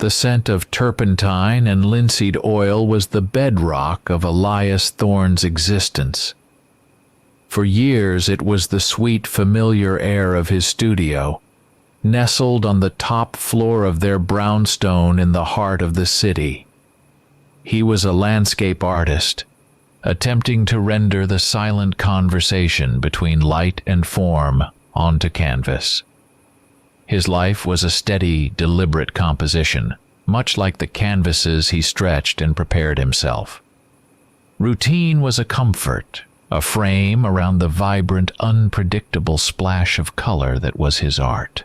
The scent of turpentine and linseed oil was the bedrock of Elias Thorne's existence. For years it was the sweet, familiar air of his studio, nestled on the top floor of their brownstone in the heart of the city. He was a landscape artist, attempting to render the silent conversation between light and form onto canvas. His life was a steady, deliberate composition, much like the canvases he stretched and prepared himself. Routine was a comfort, a frame around the vibrant, unpredictable splash of color that was his art.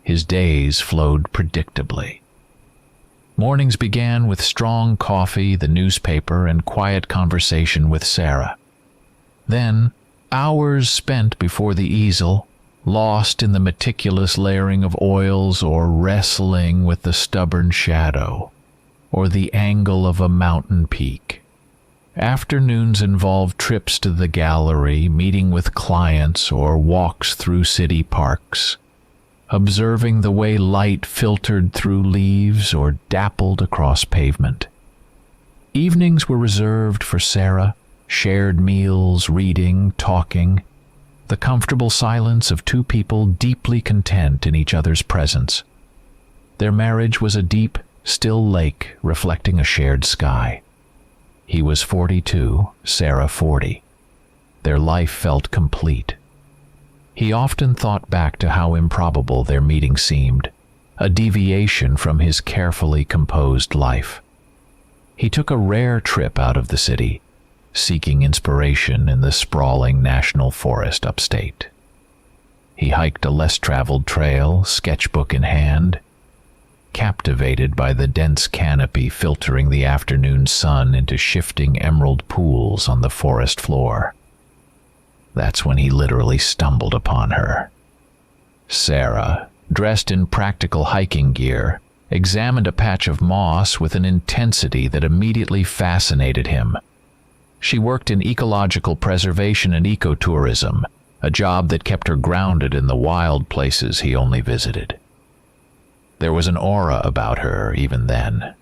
His days flowed predictably. Mornings began with strong coffee, the newspaper, and quiet conversation with Sarah. Then, hours spent before the easel, lost in the meticulous layering of oils or wrestling with the stubborn shadow, or the angle of a mountain peak. Afternoons involved trips to the gallery, meeting with clients, or walks through city parks, observing the way light filtered through leaves or dappled across pavement. Evenings were reserved for Sarah, shared meals, reading, talking, the comfortable silence of two people deeply content in each other's presence. Their marriage was a deep, still lake reflecting a shared sky. He was 42, Sarah 40. Their life felt complete. He often thought back to how improbable their meeting seemed, a deviation from his carefully composed life. He took a rare trip out of the city, seeking inspiration in the sprawling national forest upstate. He hiked a less-traveled trail, sketchbook in hand, captivated by the dense canopy filtering the afternoon sun into shifting emerald pools on the forest floor. That's when he literally stumbled upon her. Sarah, dressed in practical hiking gear, examined a patch of moss with an intensity that immediately fascinated him. She worked in ecological preservation and ecotourism, a job that kept her grounded in the wild places he only visited. There was an aura about her even then,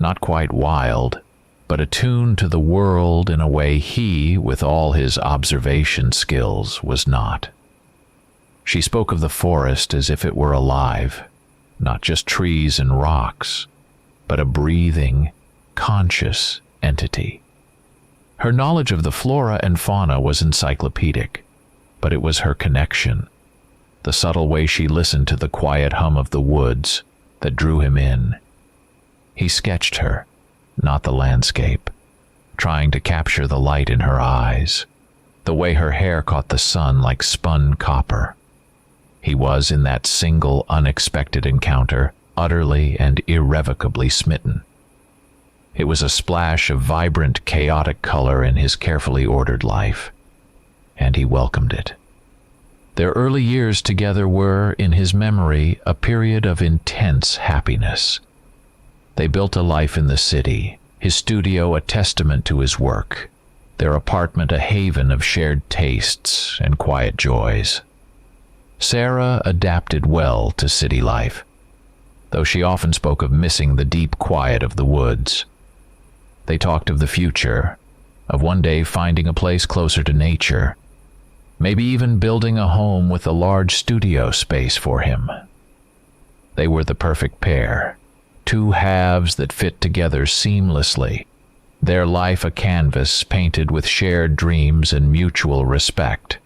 not quite wild, but attuned to the world in a way he, with all his observation skills, was not. She spoke of the forest as if it were alive, not just trees and rocks, but a breathing, conscious entity. Her knowledge of the flora and fauna was encyclopedic, but it was her connection, the subtle way she listened to the quiet hum of the woods, that drew him in. He sketched her, not the landscape, trying to capture the light in her eyes, the way her hair caught the sun like spun copper. He was, in that single, unexpected encounter, utterly and irrevocably smitten. It was a splash of vibrant, chaotic color in his carefully ordered life, and he welcomed it. Their early years together were, in his memory, a period of intense happiness. They built a life in the city, his studio a testament to his work, their apartment a haven of shared tastes and quiet joys. Sarah adapted well to city life, though she often spoke of missing the deep quiet of the woods. They talked of the future, of one day finding a place closer to nature, maybe even building a home with a large studio space for him. They were the perfect pair, two halves that fit together seamlessly, their life a canvas painted with shared dreams and mutual respect.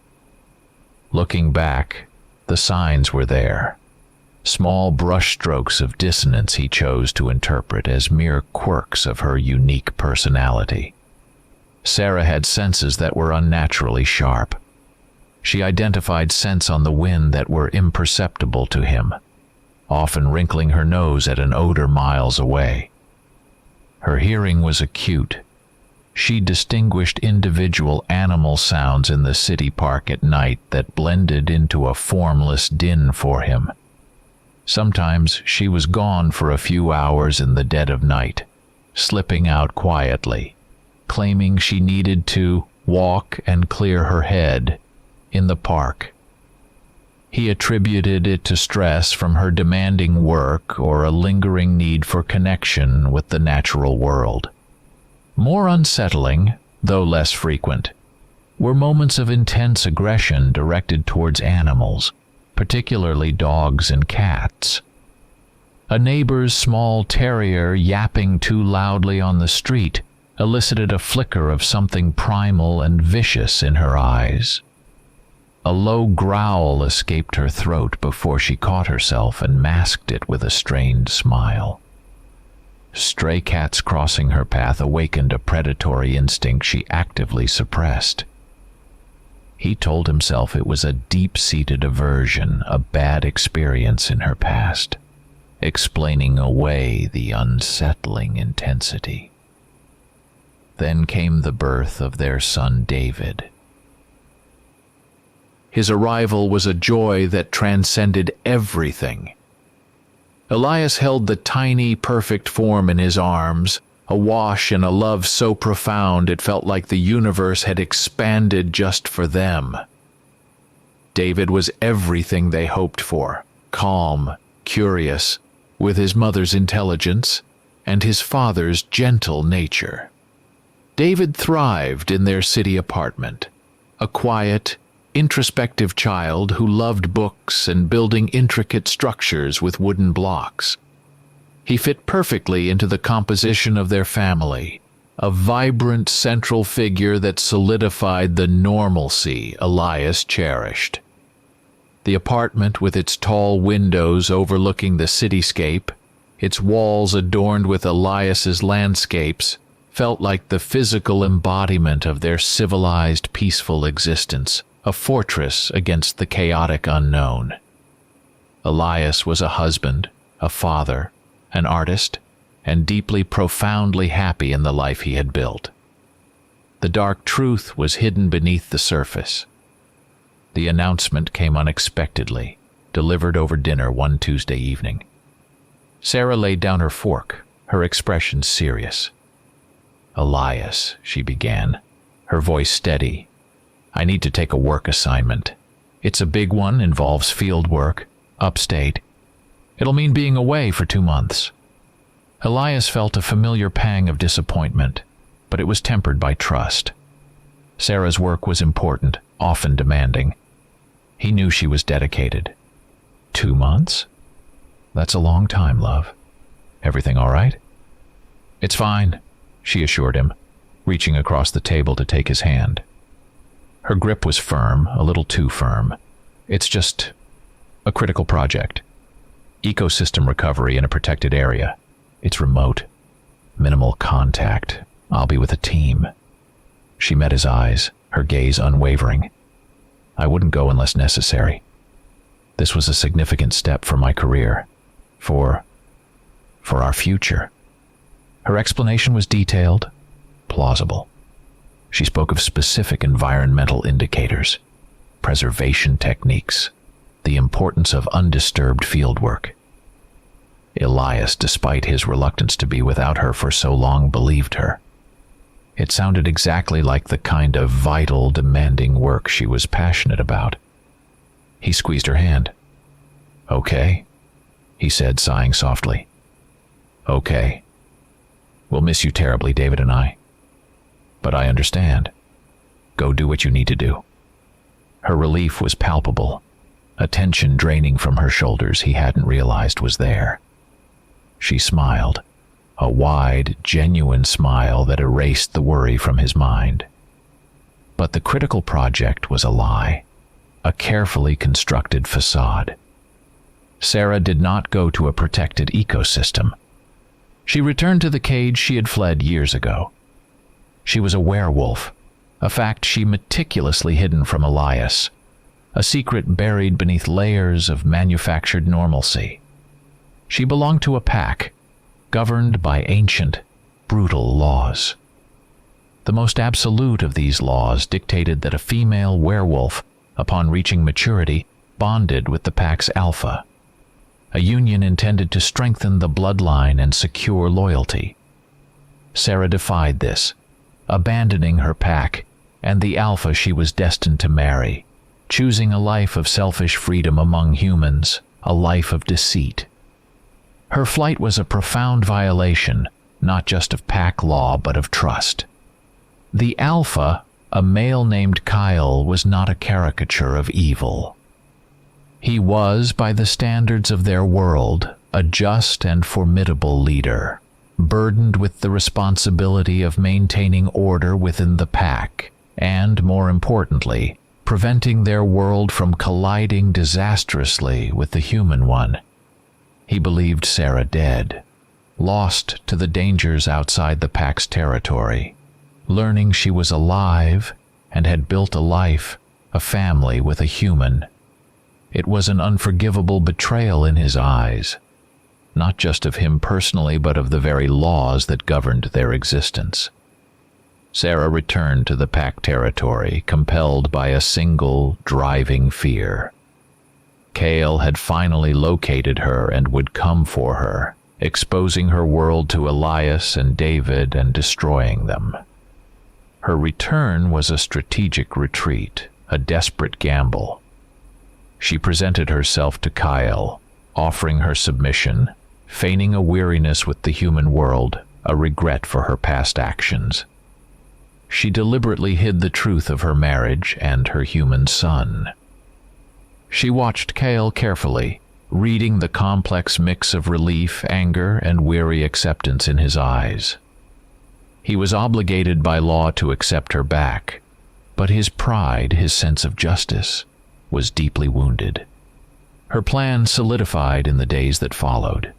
Looking back, the signs were there, small brushstrokes of dissonance he chose to interpret as mere quirks of her unique personality. Sarah had senses that were unnaturally sharp. She identified scents on the wind that were imperceptible to him, often wrinkling her nose at an odor miles away. Her hearing was acute. She distinguished individual animal sounds in the city park at night that blended into a formless din for him. Sometimes she was gone for a few hours in the dead of night, slipping out quietly, claiming she needed to walk and clear her head in the park. He attributed it to stress from her demanding work or a lingering need for connection with the natural world. More unsettling, though less frequent, were moments of intense aggression directed towards animals, particularly dogs and cats. A neighbor's small terrier yapping too loudly on the street elicited a flicker of something primal and vicious in her eyes. A low growl escaped her throat before she caught herself and masked it with a strained smile. Stray cats crossing her path awakened a predatory instinct she actively suppressed. He told himself it was a deep-seated aversion, a bad experience in her past, explaining away the unsettling intensity. Then came the birth of their son David. His arrival was a joy that transcended everything. Elias held the tiny, perfect form in his arms, awash in a love so profound it felt like the universe had expanded just for them. David was everything they hoped for, calm, curious, with his mother's intelligence and his father's gentle nature. David thrived in their city apartment, a quiet, introspective child who loved books and building intricate structures with wooden blocks. He fit perfectly into the composition of their family, a vibrant central figure that solidified the normalcy Elias cherished. The apartment, with its tall windows overlooking the cityscape, its walls adorned with Elias's landscapes, felt like the physical embodiment of their civilized, peaceful existence, a fortress against the chaotic unknown. Elias was a husband, a father, an artist, and deeply, profoundly happy in the life he had built. The dark truth was hidden beneath the surface. The announcement came unexpectedly, delivered over dinner one Tuesday evening. Sarah laid down her fork, her expression serious. "Elias," she began, her voice steady, "I need to take a work assignment. It's a big one, involves field work, upstate. It'll mean being away for 2 months." Elias felt a familiar pang of disappointment, but it was tempered by trust. Sarah's work was important, often demanding. He knew she was dedicated. 2 months? That's a long time, love. Everything all right? "It's fine," she assured him, reaching across the table to take his hand. Her grip was firm, a little too firm. "It's just a critical project. Ecosystem recovery in a protected area. It's remote. Minimal contact. I'll be with a team." She met his eyes, her gaze unwavering. "I wouldn't go unless necessary. This was a significant step for my career. For our future." Her explanation was detailed, plausible. She spoke of specific environmental indicators, preservation techniques, the importance of undisturbed fieldwork. Elias, despite his reluctance to be without her for so long, believed her. It sounded exactly like the kind of vital, demanding work she was passionate about. He squeezed her hand. "Okay," he said, sighing softly. "Okay. We'll miss you terribly, David and I. But I understand. Go do what you need to do." Her relief was palpable, a tension draining from her shoulders he hadn't realized was there. She smiled, a wide, genuine smile that erased the worry from his mind. But the critical project was a lie, a carefully constructed facade. Sarah did not go to a protected ecosystem. She returned to the cage she had fled years ago. She was a werewolf, a fact she meticulously hidden from Elias, a secret buried beneath layers of manufactured normalcy. She belonged to a pack, governed by ancient, brutal laws. The most absolute of these laws dictated that a female werewolf, upon reaching maturity, bonded with the pack's alpha, a union intended to strengthen the bloodline and secure loyalty. Sarah defied this, abandoning her pack and the alpha she was destined to marry, choosing a life of selfish freedom among humans, a life of deceit. Her flight was a profound violation, not just of pack law but of trust. The Alpha, a male named Kyle, was not a caricature of evil. He was, by the standards of their world, a just and formidable leader, burdened with the responsibility of maintaining order within the pack, and, more importantly, preventing their world from colliding disastrously with the human one. He believed Sarah dead, lost to the dangers outside the pack's territory, learning she was alive and had built a life, a family with a human. It was an unforgivable betrayal in his eyes, not just of him personally but of the very laws that governed their existence. Sarah returned to the pack territory, compelled by a single, driving fear. Kale had finally located her and would come for her, exposing her world to Elias and David and destroying them. Her return was a strategic retreat, a desperate gamble. She presented herself to Kyle, offering her submission, feigning a weariness with the human world, a regret for her past actions. She deliberately hid the truth of her marriage and her human son. She watched Kale carefully, reading the complex mix of relief, anger, and weary acceptance in his eyes. He was obligated by law to accept her back, but his pride, his sense of justice, was deeply wounded. Her plan solidified in the days that followed.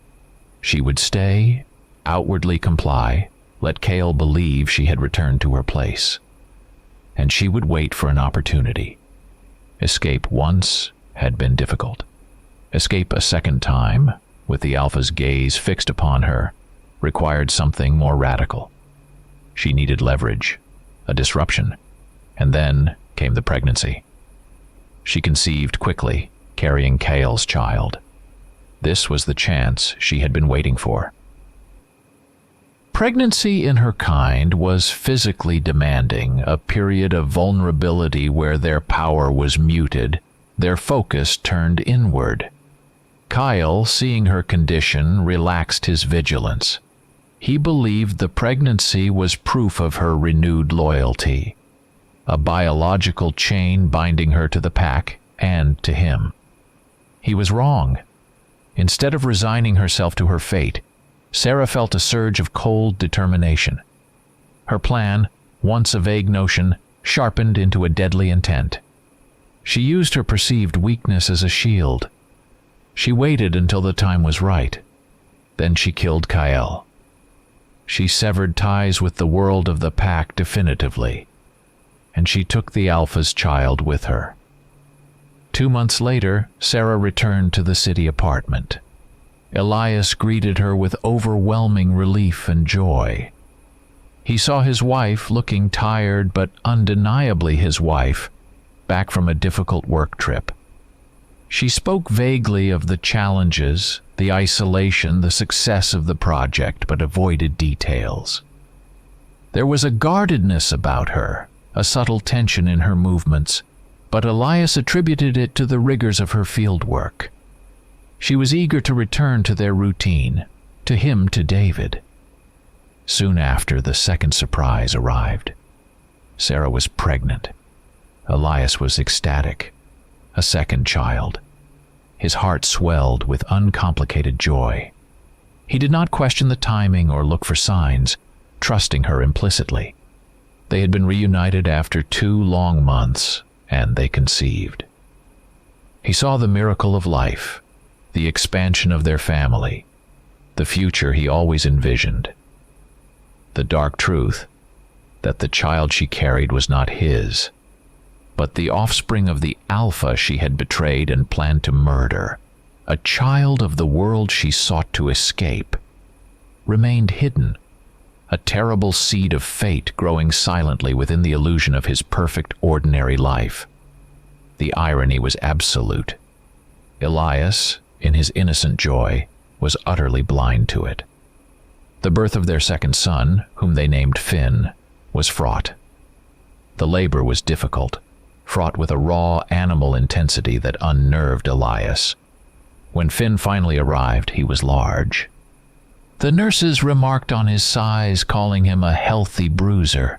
She would stay, outwardly comply, let Kale believe she had returned to her place. And she would wait for an opportunity. Escape once had been difficult. Escape a second time, with the Alpha's gaze fixed upon her, required something more radical. She needed leverage, a disruption, and then came the pregnancy. She conceived quickly, carrying Kale's child. This was the chance she had been waiting for. Pregnancy in her kind was physically demanding, a period of vulnerability where their power was muted, their focus turned inward. Kyle, seeing her condition, relaxed his vigilance. He believed the pregnancy was proof of her renewed loyalty, a biological chain binding her to the pack and to him. He was wrong. Instead of resigning herself to her fate, Sarah felt a surge of cold determination. Her plan, once a vague notion, sharpened into a deadly intent. She used her perceived weakness as a shield. She waited until the time was right. Then she killed Kyle. She severed ties with the world of the pack definitively, and she took the Alpha's child with her. 2 months later, Sarah returned to the city apartment. Elias greeted her with overwhelming relief and joy. He saw his wife, looking tired but undeniably his wife, back from a difficult work trip. She spoke vaguely of the challenges, the isolation, the success of the project, but avoided details. There was a guardedness about her, a subtle tension in her movements, but Elias attributed it to the rigors of her field work. She was eager to return to their routine, to him, to David. Soon after, the second surprise arrived. Sarah was pregnant. Elias was ecstatic. A second child. His heart swelled with uncomplicated joy. He did not question the timing or look for signs, trusting her implicitly. They had been reunited after 2 long months, and they conceived. He saw the miracle of life, the expansion of their family, the future he always envisioned. The dark truth, that the child she carried was not his, but the offspring of the Alpha she had betrayed and planned to murder, a child of the world she sought to escape, remained hidden, a terrible seed of fate growing silently within the illusion of his perfect ordinary life. The irony was absolute. Elias, in his innocent joy, was utterly blind to it. The birth of their second son, whom they named Finn, was fraught. The labor was difficult, fraught with a raw animal intensity that unnerved Elias. When Finn finally arrived, he was large. The nurses remarked on his size, calling him a healthy bruiser.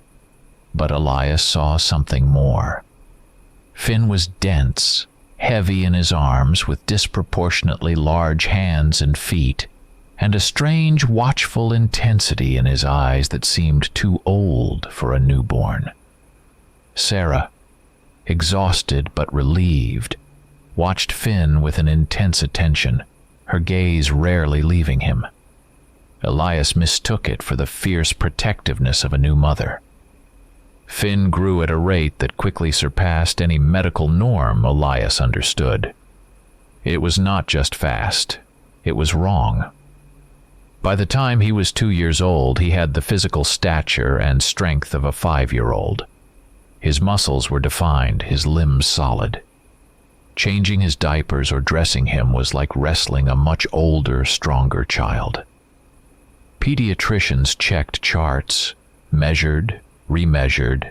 But Elias saw something more. Finn was dense, heavy in his arms, with disproportionately large hands and feet, and a strange, watchful intensity in his eyes that seemed too old for a newborn. Sarah, exhausted but relieved, watched Finn with an intense attention, her gaze rarely leaving him. Elias mistook it for the fierce protectiveness of a new mother. Finn grew at a rate that quickly surpassed any medical norm Elias understood. It was not just fast, it was wrong. By the time he was 2 years old, he had the physical stature and strength of a 5-year-old. His muscles were defined, his limbs solid. Changing his diapers or dressing him was like wrestling a much older, stronger child. Pediatricians checked charts, measured, remeasured,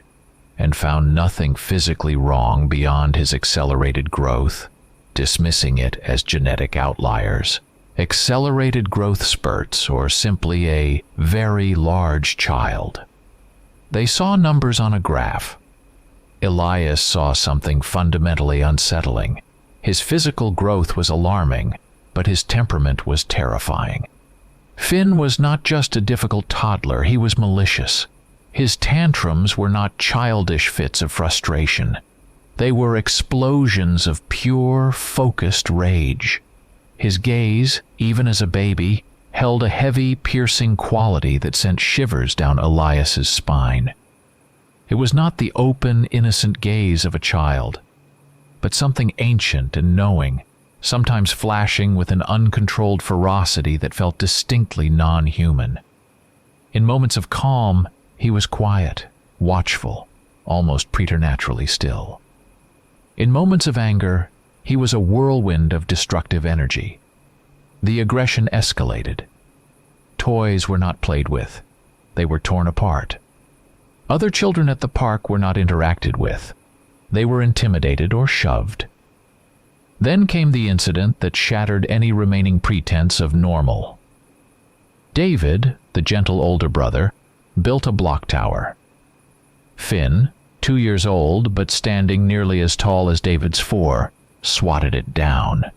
and found nothing physically wrong beyond his accelerated growth, dismissing it as genetic outliers, accelerated growth spurts, or simply a very large child. They saw numbers on a graph. Elias saw something fundamentally unsettling. His physical growth was alarming, but his temperament was terrifying. Finn was not just a difficult toddler, he was malicious. His tantrums were not childish fits of frustration. They were explosions of pure, focused rage. His gaze, even as a baby, held a heavy, piercing quality that sent shivers down Elias's spine. It was not the open, innocent gaze of a child, but something ancient and knowing, sometimes flashing with an uncontrolled ferocity that felt distinctly non-human. In moments of calm, he was quiet, watchful, almost preternaturally still. In moments of anger, he was a whirlwind of destructive energy. The aggression escalated. Toys were not played with. They were torn apart. Other children at the park were not interacted with. They were intimidated or shoved. Then came the incident that shattered any remaining pretense of normal. David, the gentle older brother, built a block tower. Finn, 2 years old but standing nearly as tall as David's 4, swatted it down.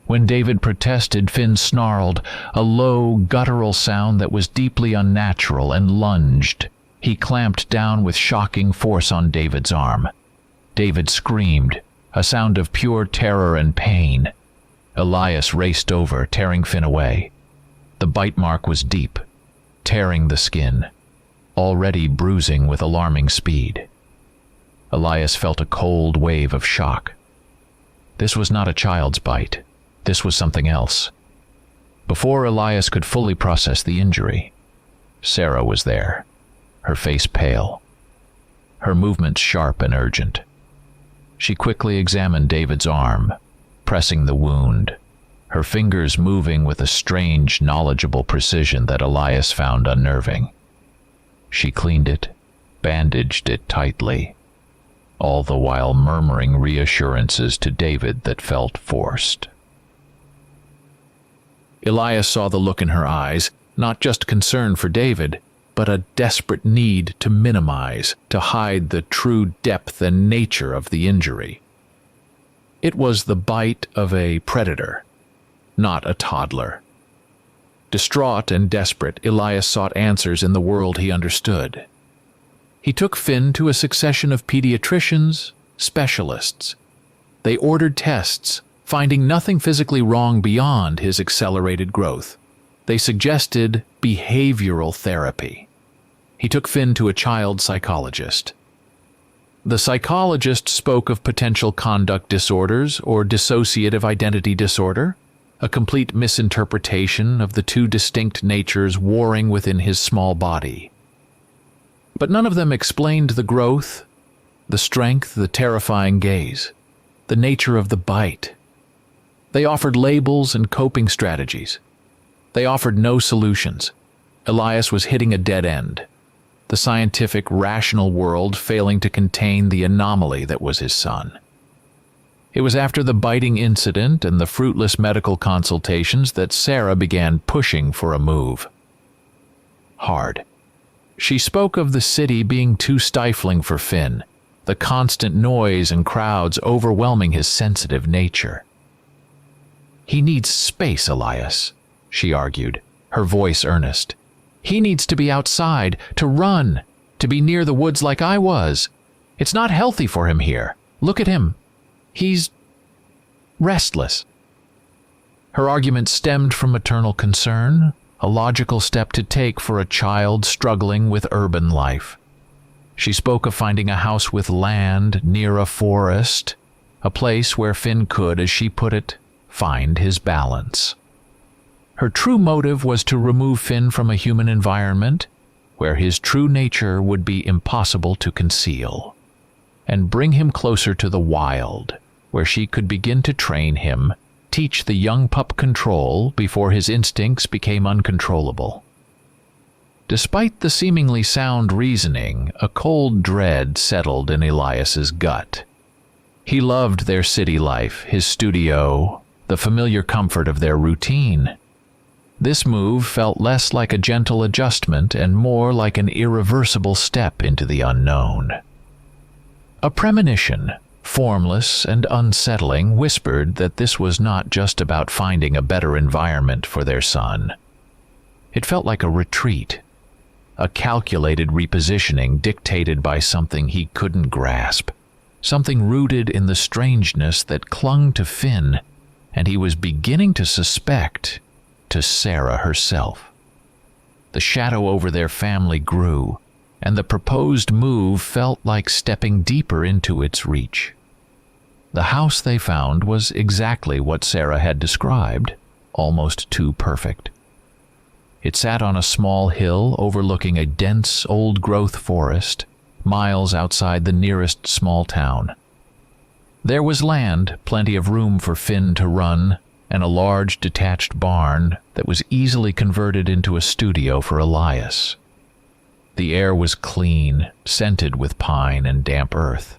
When David protested, Finn snarled, a low, guttural sound that was deeply unnatural, and lunged. He clamped down with shocking force on David's arm. David screamed, a sound of pure terror and pain. Elias raced over, tearing Finn away. The bite mark was deep, tearing the skin, already bruising with alarming speed. Elias felt a cold wave of shock. This was not a child's bite. This was something else. Before Elias could fully process the injury, Sarah was there, her face pale, her movements sharp and urgent. She quickly examined David's arm, pressing the wound, her fingers moving with a strange, knowledgeable precision that Elias found unnerving. She cleaned it, bandaged it tightly, all the while murmuring reassurances to David that felt forced. Elias saw the look in her eyes, not just concern for David, but a desperate need to minimize, to hide the true depth and nature of the injury. It was the bite of a predator, not a toddler. Distraught and desperate, Elias sought answers in the world he understood. He took Finn to a succession of pediatricians, specialists. They ordered tests, finding nothing physically wrong beyond his accelerated growth. They suggested behavioral therapy. He took Finn to a child psychologist. The psychologist spoke of potential conduct disorders or dissociative identity disorder, a complete misinterpretation of the two distinct natures warring within his small body. But none of them explained the growth, the strength, the terrifying gaze, the nature of the bite. They offered labels and coping strategies. They offered no solutions. Elias was hitting a dead end. the scientific, rational world failing to contain the anomaly that was his son. It was after the biting incident and the fruitless medical consultations that Sarah began pushing for a move. Hard. She spoke of the city being too stifling for Finn, the constant noise and crowds overwhelming his sensitive nature. "He needs space, Elias," she argued, her voice earnest. "He needs to be outside, to run, to be near the woods like I was. It's not healthy for him here. Look at him. He's restless." Her argument stemmed from maternal concern, a logical step to take for a child struggling with urban life. She spoke of finding a house with land near a forest, a place where Finn could, as she put it, find his balance. Her true motive was to remove Finn from a human environment where his true nature would be impossible to conceal, and bring him closer to the wild, where she could begin to train him, teach the young pup control before his instincts became uncontrollable. Despite the seemingly sound reasoning, a cold dread settled in Elias's gut. He loved their city life, his studio, the familiar comfort of their routine. This move felt less like a gentle adjustment and more like an irreversible step into the unknown. A premonition, formless and unsettling, whispered that this was not just about finding a better environment for their son. It felt like a retreat, a calculated repositioning dictated by something he couldn't grasp, something rooted in the strangeness that clung to Finn, and he was beginning to suspect, to Sarah herself. The shadow over their family grew, and the proposed move felt like stepping deeper into its reach. The house they found was exactly what Sarah had described, almost too perfect. It sat on a small hill overlooking a dense, old-growth forest, miles outside the nearest small town. There was land, plenty of room for Finn to run, and a large detached barn that was easily converted into a studio for Elias. The air was clean, scented with pine and damp earth.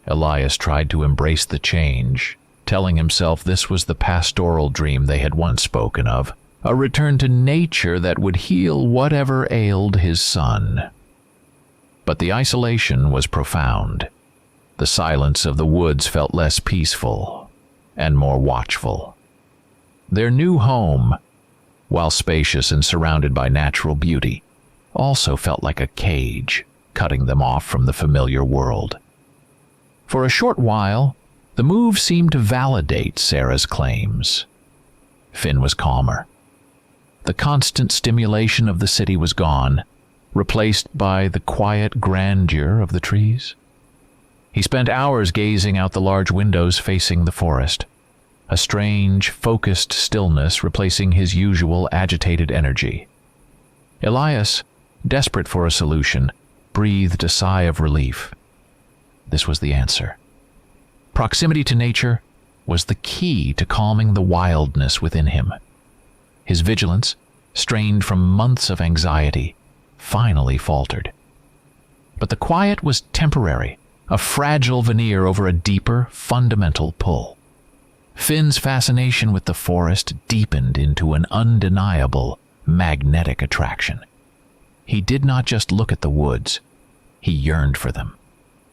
Elias tried to embrace the change, telling himself this was the pastoral dream they had once spoken of, a return to nature that would heal whatever ailed his son. But the isolation was profound. The silence of the woods felt less peaceful and more watchful. Their new home, while spacious and surrounded by natural beauty, also felt like a cage, cutting them off from the familiar world. For a short while, the move seemed to validate Sarah's claims. Finn was calmer. The constant stimulation of the city was gone, replaced by the quiet grandeur of the trees. He spent hours gazing out the large windows facing the forest, a strange, focused stillness replacing his usual agitated energy. Elias, desperate for a solution, breathed a sigh of relief. This was the answer. Proximity to nature was the key to calming the wildness within him. His vigilance, strained from months of anxiety, finally faltered. But the quiet was temporary, a fragile veneer over a deeper, fundamental pull. Finn's fascination with the forest deepened into an undeniable, magnetic attraction. He did not just look at the woods, he yearned for them.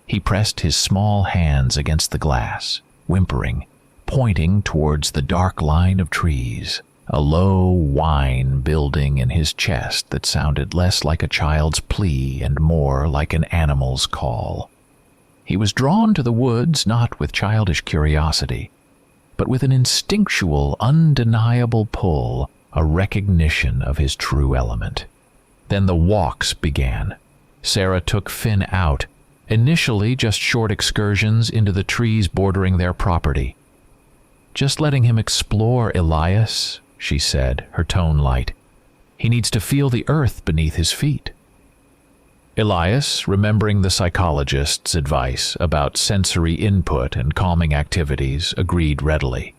He pressed his small hands against the glass, whimpering, pointing towards the dark line of trees, a low whine building in his chest that sounded less like a child's plea and more like an animal's call. He was drawn to the woods not with childish curiosity, but with an instinctual, undeniable pull, a recognition of his true element. Then the walks began. Sarah took Finn out, initially just short excursions into the trees bordering their property. "Just letting him explore, Elias," she said, her tone light. "He needs to feel the earth beneath his feet." Elias, remembering the psychologist's advice about sensory input and calming activities, agreed readily.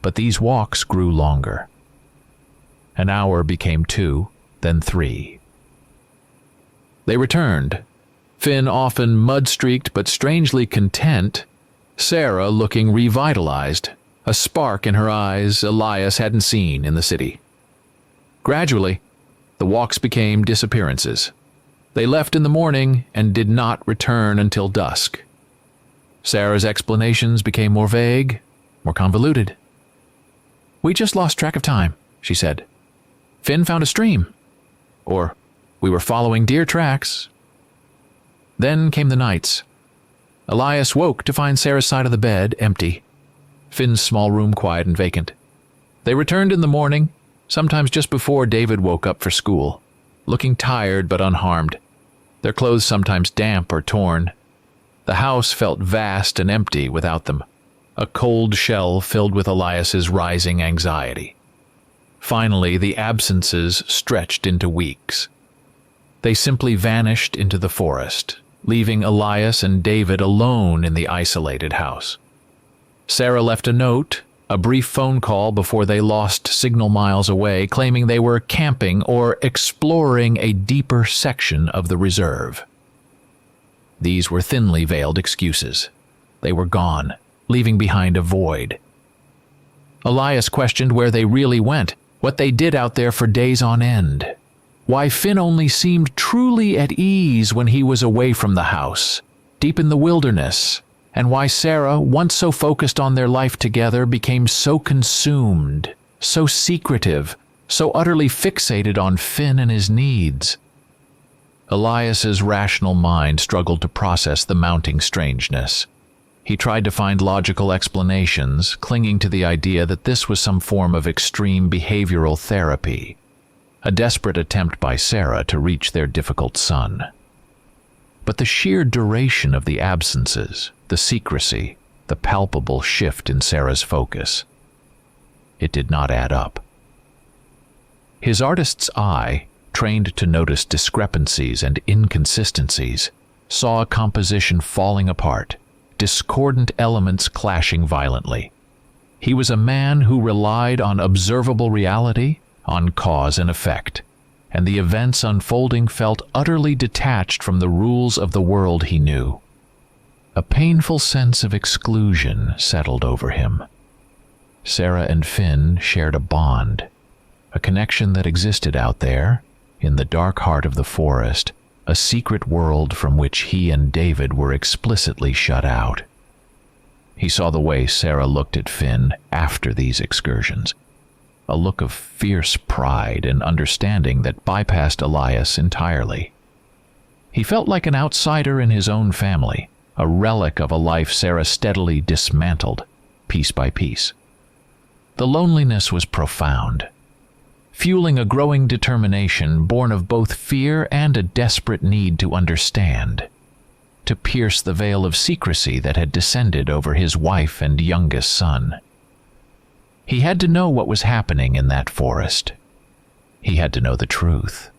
But these walks grew longer. An hour became 2, then 3. They returned, Finn often mud-streaked but strangely content, Sarah looking revitalized, a spark in her eyes Elias hadn't seen in the city. Gradually, the walks became disappearances. They left in the morning and did not return until dusk. Sarah's explanations became more vague, more convoluted. "We just lost track of time," she said. "Finn found a stream. Or, we were following deer tracks." Then came the nights. Elias woke to find Sarah's side of the bed empty, Finn's small room quiet and vacant. They returned in the morning, sometimes just before David woke up for school, looking tired but unharmed, their clothes sometimes damp or torn. The house felt vast and empty without them, a cold shell filled with Elias's rising anxiety. Finally, the absences stretched into weeks. They simply vanished into the forest, leaving Elias and David alone in the isolated house. Sarah left a note, a brief phone call before they lost signal miles away, claiming they were camping or exploring a deeper section of the reserve. These were thinly veiled excuses. They were gone, leaving behind a void. Elias questioned where they really went, what they did out there for days on end. Why Finn only seemed truly at ease when he was away from the house, deep in the wilderness, and why Sarah, once so focused on their life together, became so consumed, so secretive, so utterly fixated on Finn and his needs. Elias's rational mind struggled to process the mounting strangeness. He tried to find logical explanations, clinging to the idea that this was some form of extreme behavioral therapy, a desperate attempt by Sarah to reach their difficult son. But the sheer duration of the absences, the secrecy, the palpable shift in Sarah's focus, it did not add up. His artist's eye, trained to notice discrepancies and inconsistencies, saw a composition falling apart, discordant elements clashing violently. He was a man who relied on observable reality, on cause and effect, and the events unfolding felt utterly detached from the rules of the world he knew. A painful sense of exclusion settled over him. Sarah and Finn shared a bond, a connection that existed out there, in the dark heart of the forest, a secret world from which he and David were explicitly shut out. He saw the way Sarah looked at Finn after these excursions, a look of fierce pride and understanding that bypassed Elias entirely. He felt like an outsider in his own family, a relic of a life Sarah steadily dismantled, piece by piece. The loneliness was profound, fueling a growing determination born of both fear and a desperate need to understand, to pierce the veil of secrecy that had descended over his wife and youngest son. He had to know what was happening in that forest. He had to know the truth.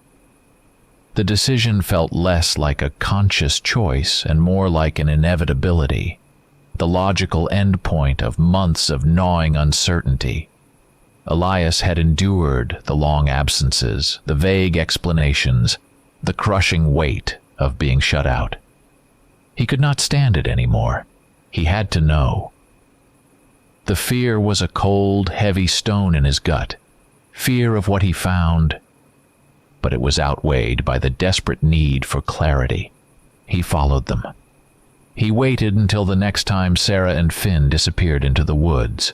The decision felt less like a conscious choice and more like an inevitability, the logical endpoint of months of gnawing uncertainty. Elias had endured the long absences, the vague explanations, the crushing weight of being shut out. He could not stand it anymore. He had to know. The fear was a cold, heavy stone in his gut, fear of what he found, but it was outweighed by the desperate need for clarity. He followed them. He waited until the next time Sarah and Finn disappeared into the woods.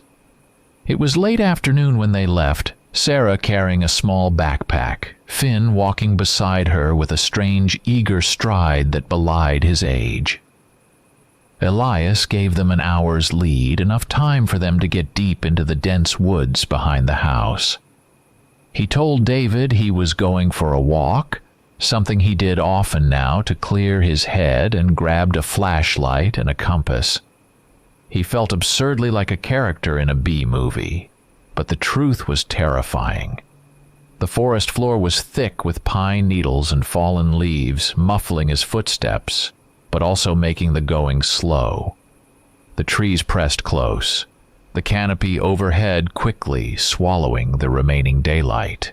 It was late afternoon when they left, Sarah carrying a small backpack, Finn walking beside her with a strange, eager stride that belied his age. Elias gave them an hour's lead, enough time for them to get deep into the dense woods behind the house. He told David he was going for a walk, something he did often now to clear his head, and grabbed a flashlight and a compass. He felt absurdly like a character in a B-movie, but the truth was terrifying. The forest floor was thick with pine needles and fallen leaves, muffling his footsteps, but also making the going slow. The trees pressed close, the canopy overhead quickly swallowing the remaining daylight.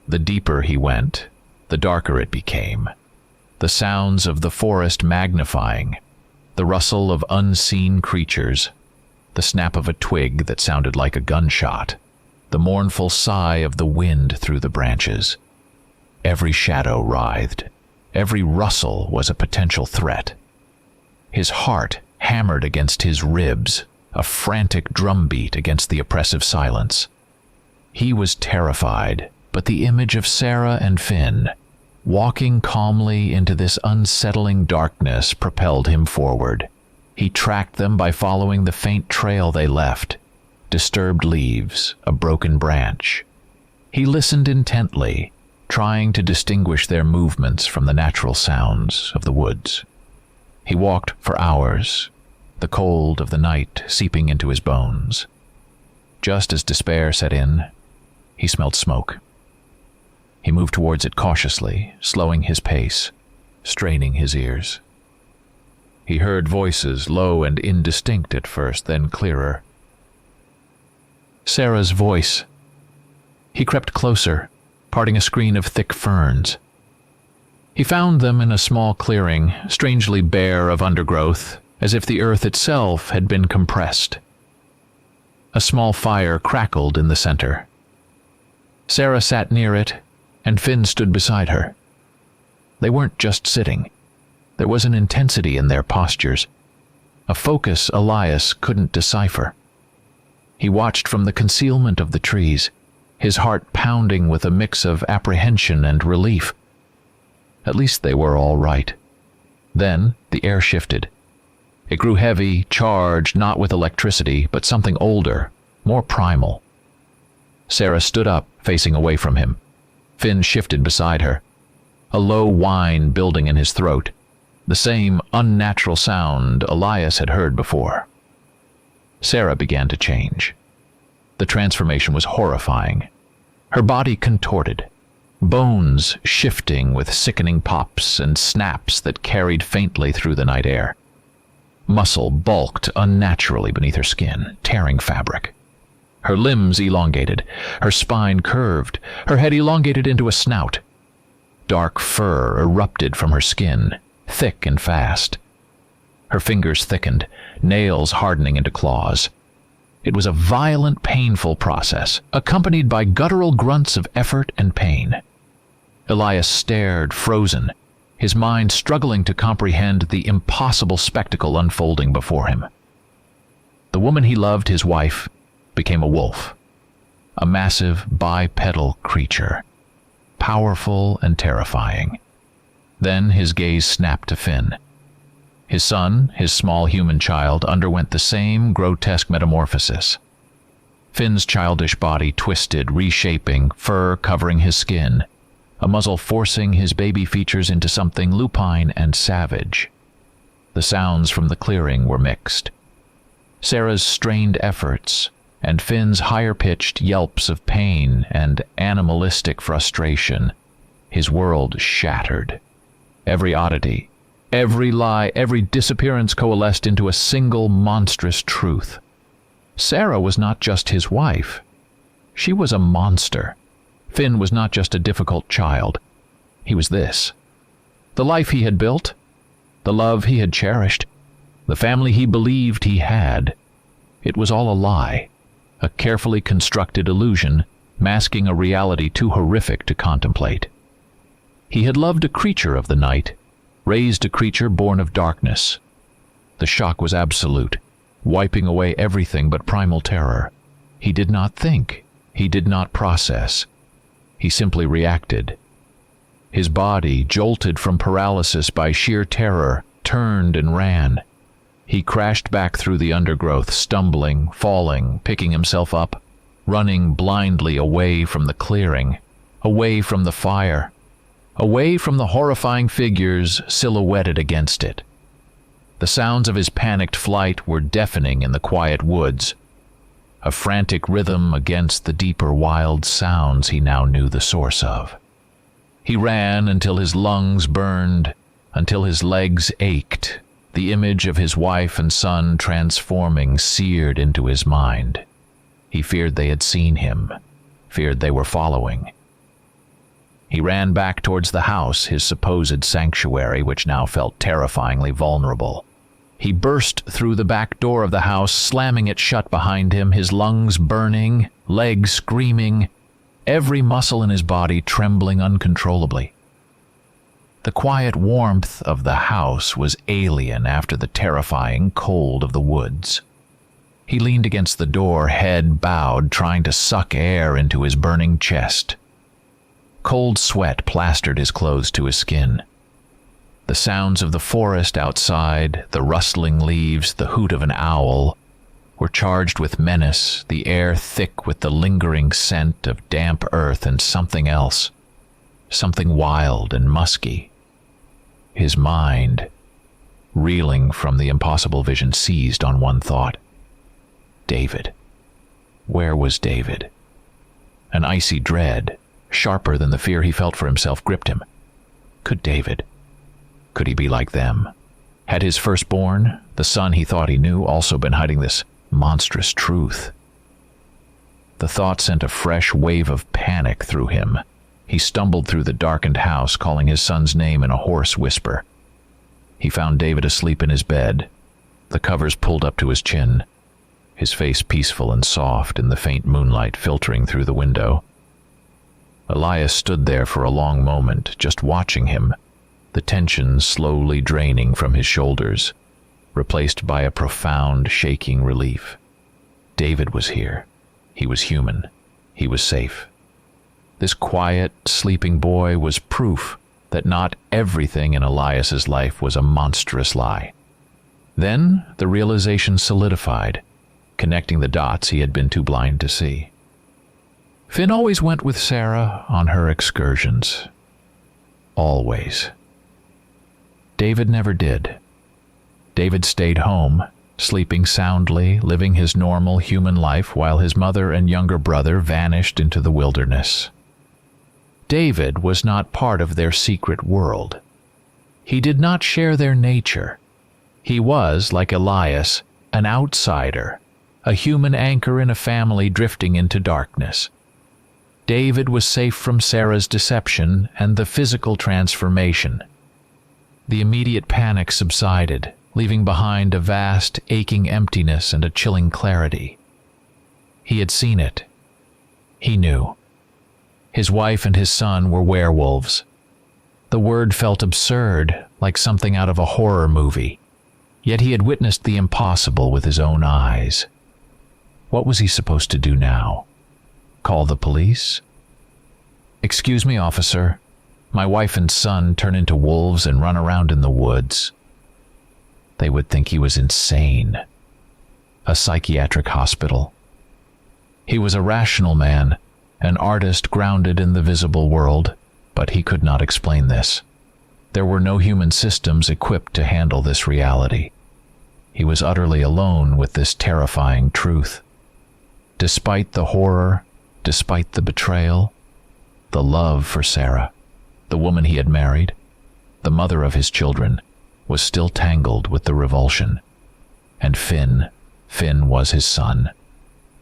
The deeper he went, the darker it became, the sounds of the forest magnifying, the rustle of unseen creatures, the snap of a twig that sounded like a gunshot, the mournful sigh of the wind through the branches. Every shadow writhed. Every rustle was a potential threat. His heart hammered against his ribs, a frantic drumbeat against the oppressive silence. He was terrified, but the image of Sarah and Finn, walking calmly into this unsettling darkness, propelled him forward. He tracked them by following the faint trail they left, disturbed leaves, a broken branch. He listened intently, trying to distinguish their movements from the natural sounds of the woods. He walked for hours, the cold of the night seeping into his bones. Just as despair set in, he smelled smoke. He moved towards it cautiously, slowing his pace, straining his ears. He heard voices, low and indistinct at first, then clearer. Sarah's voice. He crept closer, parting a screen of thick ferns. He found them in a small clearing, strangely bare of undergrowth, as if the earth itself had been compressed. A small fire crackled in the center. Sarah sat near it, and Finn stood beside her. They weren't just sitting. There was an intensity in their postures, a focus Elias couldn't decipher. He watched from the concealment of the trees, his heart pounding with a mix of apprehension and relief. At least they were all right. Then the air shifted. It grew heavy, charged not with electricity, but something older, more primal. Sarah stood up, facing away from him. Finn shifted beside her, a low whine building in his throat, the same unnatural sound Elias had heard before. Sarah began to change. The transformation was horrifying. Her body contorted, bones shifting with sickening pops and snaps that carried faintly through the night air. Muscle bulked unnaturally beneath her skin, tearing fabric. Her limbs elongated, her spine curved, her head elongated into a snout. Dark fur erupted from her skin, thick and fast. Her fingers thickened, nails hardening into claws. It was a violent, painful process, accompanied by guttural grunts of effort and pain. Elias stared, frozen, his mind struggling to comprehend the impossible spectacle unfolding before him. The woman he loved, his wife, became a wolf, a massive bipedal creature, powerful and terrifying. Then his gaze snapped to Finn. His son, his small human child, underwent the same grotesque metamorphosis. Finn's childish body twisted, reshaping, fur covering his skin, a muzzle forcing his baby features into something lupine and savage. The sounds from the clearing were mixed. Sarah's strained efforts, and Finn's higher-pitched yelps of pain and animalistic frustration. His world shattered. Every oddity, every lie, every disappearance coalesced into a single monstrous truth. Sarah was not just his wife. She was a monster. Finn was not just a difficult child. He was this. The life he had built, the love he had cherished, the family he believed he had. It was all a lie, a carefully constructed illusion, masking a reality too horrific to contemplate. He had loved a creature of the night, raised a creature born of darkness. The shock was absolute, wiping away everything but primal terror. He did not think. He did not process. He simply reacted. His body, jolted from paralysis by sheer terror, turned and ran. He crashed back through the undergrowth, stumbling, falling, picking himself up, running blindly away from the clearing, away from the fire, away from the horrifying figures silhouetted against it. The sounds of his panicked flight were deafening in the quiet woods, a frantic rhythm against the deeper wild sounds he now knew the source of. He ran until his lungs burned, until his legs ached, the image of his wife and son transforming seared into his mind. He feared they had seen him, feared they were following. He ran back towards the house, his supposed sanctuary, which now felt terrifyingly vulnerable. He burst through the back door of the house, slamming it shut behind him, his lungs burning, legs screaming, every muscle in his body trembling uncontrollably. The quiet warmth of the house was alien after the terrifying cold of the woods. He leaned against the door, head bowed, trying to suck air into his burning chest. Cold sweat plastered his clothes to his skin. The sounds of the forest outside, the rustling leaves, the hoot of an owl, were charged with menace, the air thick with the lingering scent of damp earth and something else, something wild and musky. His mind, reeling from the impossible vision, seized on one thought. David. Where was David? An icy dread, sharper than the fear he felt for himself, gripped him. Could he be like them? Had his firstborn, the son he thought he knew, also been hiding this monstrous truth? The thought sent a fresh wave of panic through him. He stumbled through the darkened house, calling his son's name in a hoarse whisper. He found David asleep in his bed, the covers pulled up to his chin, his face peaceful and soft in the faint moonlight filtering through the window. Elias stood there for a long moment, just watching him, the tension slowly draining from his shoulders, replaced by a profound, shaking relief. David was here. He was human. He was safe. This quiet, sleeping boy was proof that not everything in Elias's life was a monstrous lie. Then the realization solidified, connecting the dots he had been too blind to see. Finn always went with Sarah on her excursions. Always. David never did. David stayed home, sleeping soundly, living his normal human life while his mother and younger brother vanished into the wilderness. David was not part of their secret world. He did not share their nature. He was, like Elias, an outsider, a human anchor in a family drifting into darkness. David was safe from Sarah's deception and the physical transformation. The immediate panic subsided, leaving behind a vast, aching emptiness and a chilling clarity. He had seen it. He knew. His wife and his son were werewolves. The word felt absurd, like something out of a horror movie. Yet he had witnessed the impossible with his own eyes. What was he supposed to do now? Call the police? "Excuse me, officer. My wife and son turn into wolves and run around in the woods." They would think he was insane. A psychiatric hospital. He was a rational man, an artist grounded in the visible world, but he could not explain this. There were no human systems equipped to handle this reality. He was utterly alone with this terrifying truth. Despite the horror, despite the betrayal, the love for Sarah, the woman he had married, the mother of his children, was still tangled with the revulsion. And Finn was his son.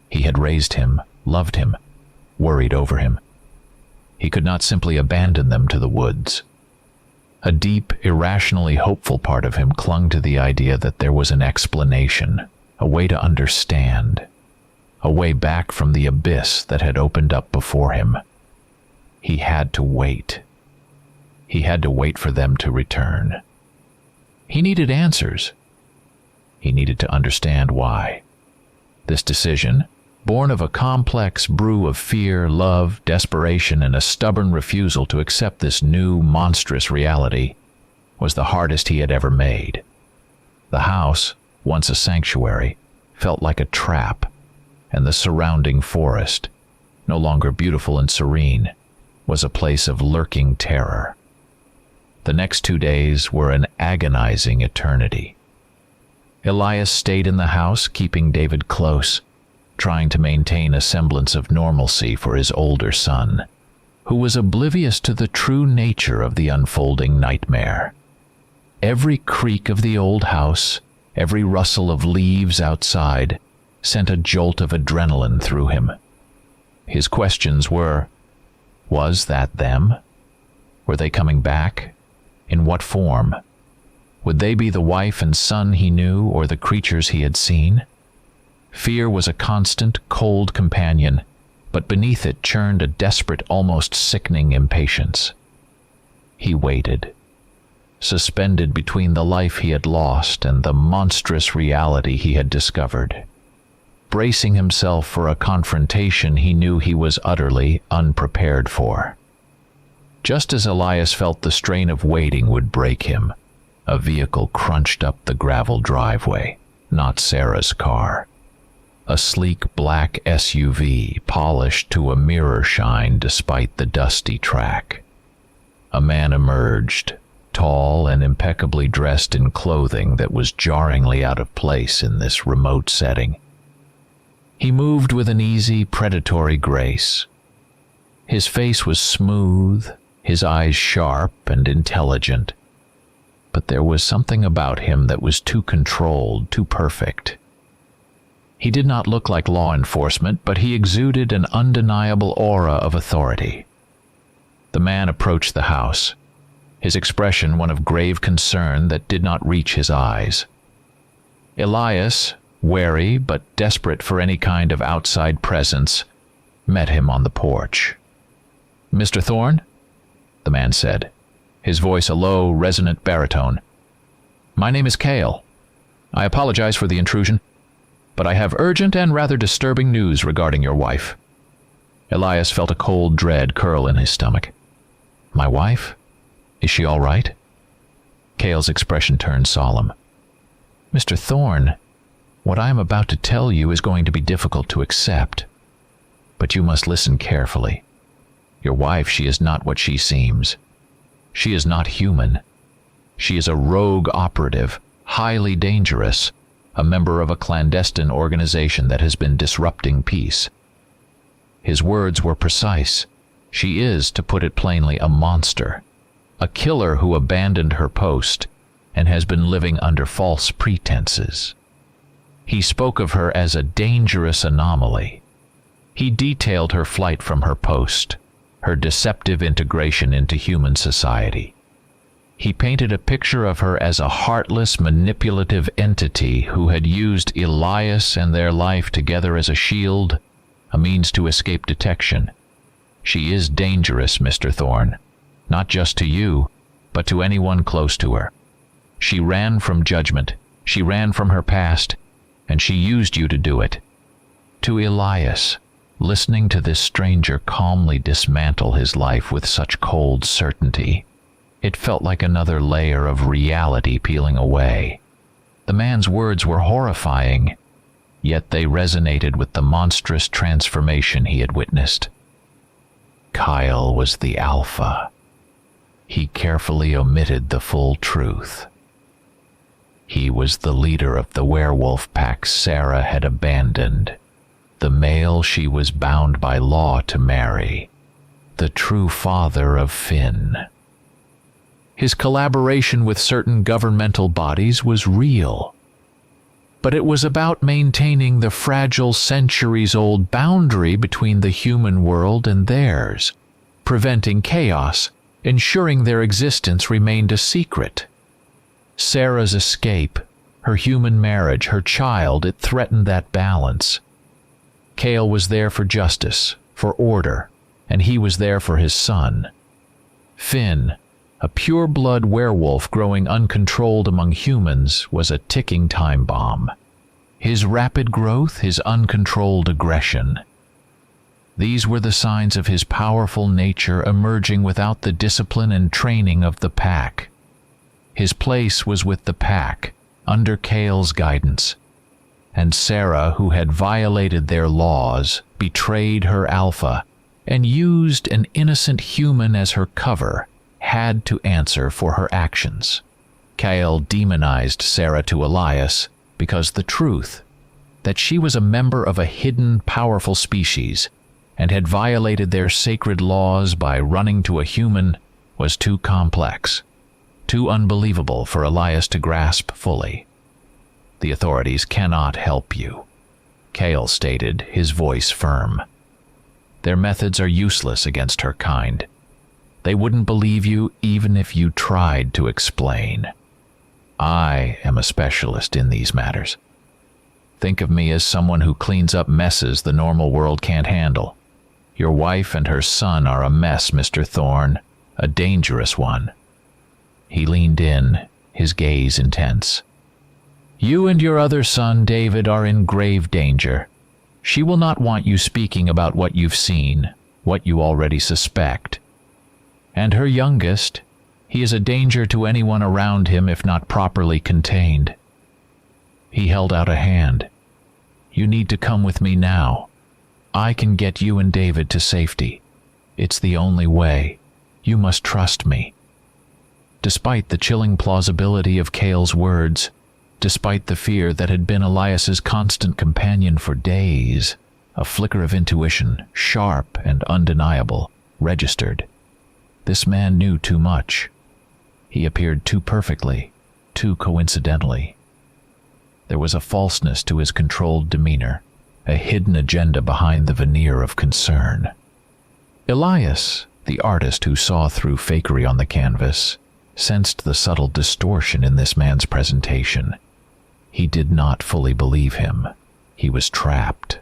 He had raised him, loved him, worried over him. He could not simply abandon them to the woods. A deep, irrationally hopeful part of him clung to the idea that there was an explanation, a way to understand, a way back from the abyss that had opened up before him. He had to wait. He had to wait for them to return. He needed answers. He needed to understand why. This decision, born of a complex brew of fear, love, desperation, and a stubborn refusal to accept this new, monstrous reality, was the hardest he had ever made. The house, once a sanctuary, felt like a trap, and the surrounding forest, no longer beautiful and serene, was a place of lurking terror. The next 2 days were an agonizing eternity. Elias stayed in the house, keeping David close, trying to maintain a semblance of normalcy for his older son, who was oblivious to the true nature of the unfolding nightmare. Every creak of the old house, every rustle of leaves outside, sent a jolt of adrenaline through him. His questions were, was that them? Were they coming back? In what form? Would they be the wife and son he knew, or the creatures he had seen? Fear was a constant, cold companion, but beneath it churned a desperate, almost sickening impatience. He waited, suspended between the life he had lost and the monstrous reality he had discovered. Bracing himself for a confrontation he knew he was utterly unprepared for. Just as Elias felt the strain of waiting would break him, a vehicle crunched up the gravel driveway, not Sarah's car. A sleek black SUV, polished to a mirror shine despite the dusty track. A man emerged, tall and impeccably dressed in clothing that was jarringly out of place in this remote setting. He moved with an easy, predatory grace. His face was smooth, his eyes sharp and intelligent, but there was something about him that was too controlled, too perfect. He did not look like law enforcement, but he exuded an undeniable aura of authority. The man approached the house, his expression one of grave concern that did not reach his eyes. Elias, wary but desperate for any kind of outside presence, met him on the porch. "Mr. Thorne?" the man said, his voice a low, resonant baritone. "My name is Cale. I apologize for the intrusion, but I have urgent and rather disturbing news regarding your wife." Elias felt a cold dread curl in his stomach. "My wife? Is she all right?" Cale's expression turned solemn. "Mr. Thorne, what I am about to tell you is going to be difficult to accept, but you must listen carefully. Your wife, she is not what she seems. She is not human. She is a rogue operative, highly dangerous, a member of a clandestine organization that has been disrupting peace." His words were precise. She is, to put it plainly, a monster, a killer who abandoned her post and has been living under false pretenses. He spoke of her as a dangerous anomaly. He detailed her flight from her post, her deceptive integration into human society. He painted a picture of her as a heartless, manipulative entity who had used Elias and their life together as a shield, a means to escape detection. She is dangerous, Mr. Thorne, not just to you, but to anyone close to her. She ran from judgment, she ran from her past, and she used you to do it. To Elias, listening to this stranger calmly dismantle his life with such cold certainty, it felt like another layer of reality peeling away. The man's words were horrifying, yet they resonated with the monstrous transformation he had witnessed. Kyle was the alpha. He carefully omitted the full truth. He was the leader of the werewolf pack Sarah had abandoned, the male she was bound by law to marry, the true father of Finn. His collaboration with certain governmental bodies was real, but it was about maintaining the fragile centuries-old boundary between the human world and theirs, preventing chaos, ensuring their existence remained a secret. Sarah's escape, her human marriage, her child, it threatened that balance. Cale was there for justice, for order, and he was there for his son. Finn, a pure-blood werewolf growing uncontrolled among humans, was a ticking time bomb. His rapid growth, his uncontrolled aggression. These were the signs of his powerful nature emerging without the discipline and training of the pack. His place was with the pack, under Cale's guidance. And Sarah, who had violated their laws, betrayed her alpha, and used an innocent human as her cover, had to answer for her actions. Cale demonized Sarah to Elias because the truth, that she was a member of a hidden, powerful species, and had violated their sacred laws by running to a human, was too complex, too unbelievable for Elias to grasp fully. "The authorities cannot help you," Cale stated, his voice firm. "Their methods are useless against her kind. They wouldn't believe you even if you tried to explain. I am a specialist in these matters. Think of me as someone who cleans up messes the normal world can't handle. Your wife and her son are a mess, Mr. Thorne, a dangerous one." He leaned in, his gaze intense. "You and your other son, David, are in grave danger. She will not want you speaking about what you've seen, what you already suspect. And her youngest, he is a danger to anyone around him if not properly contained." He held out a hand. "You need to come with me now. I can get you and David to safety. It's the only way. You must trust me." Despite the chilling plausibility of Cale's words, despite the fear that had been Elias's constant companion for days, a flicker of intuition, sharp and undeniable, registered. This man knew too much. He appeared too perfectly, too coincidentally. There was a falseness to his controlled demeanor, a hidden agenda behind the veneer of concern. Elias, the artist who saw through fakery on the canvas, sensed the subtle distortion in this man's presentation. He did not fully believe him. He was trapped.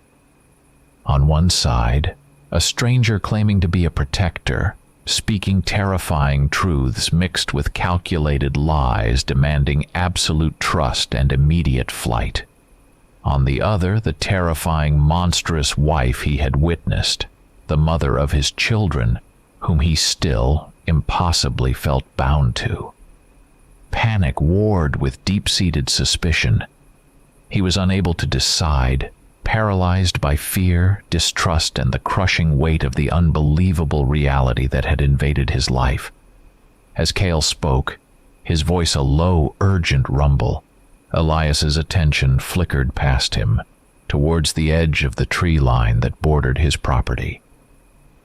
On one side, a stranger claiming to be a protector, speaking terrifying truths mixed with calculated lies demanding absolute trust and immediate flight. On the other, the terrifying, monstrous wife he had witnessed, the mother of his children, whom he still impossibly felt bound to. Panic warred with deep-seated suspicion. He was unable to decide, paralyzed by fear, distrust, and the crushing weight of the unbelievable reality that had invaded his life. As Cale spoke, his voice a low, urgent rumble, Elias's attention flickered past him, towards the edge of the tree line that bordered his property.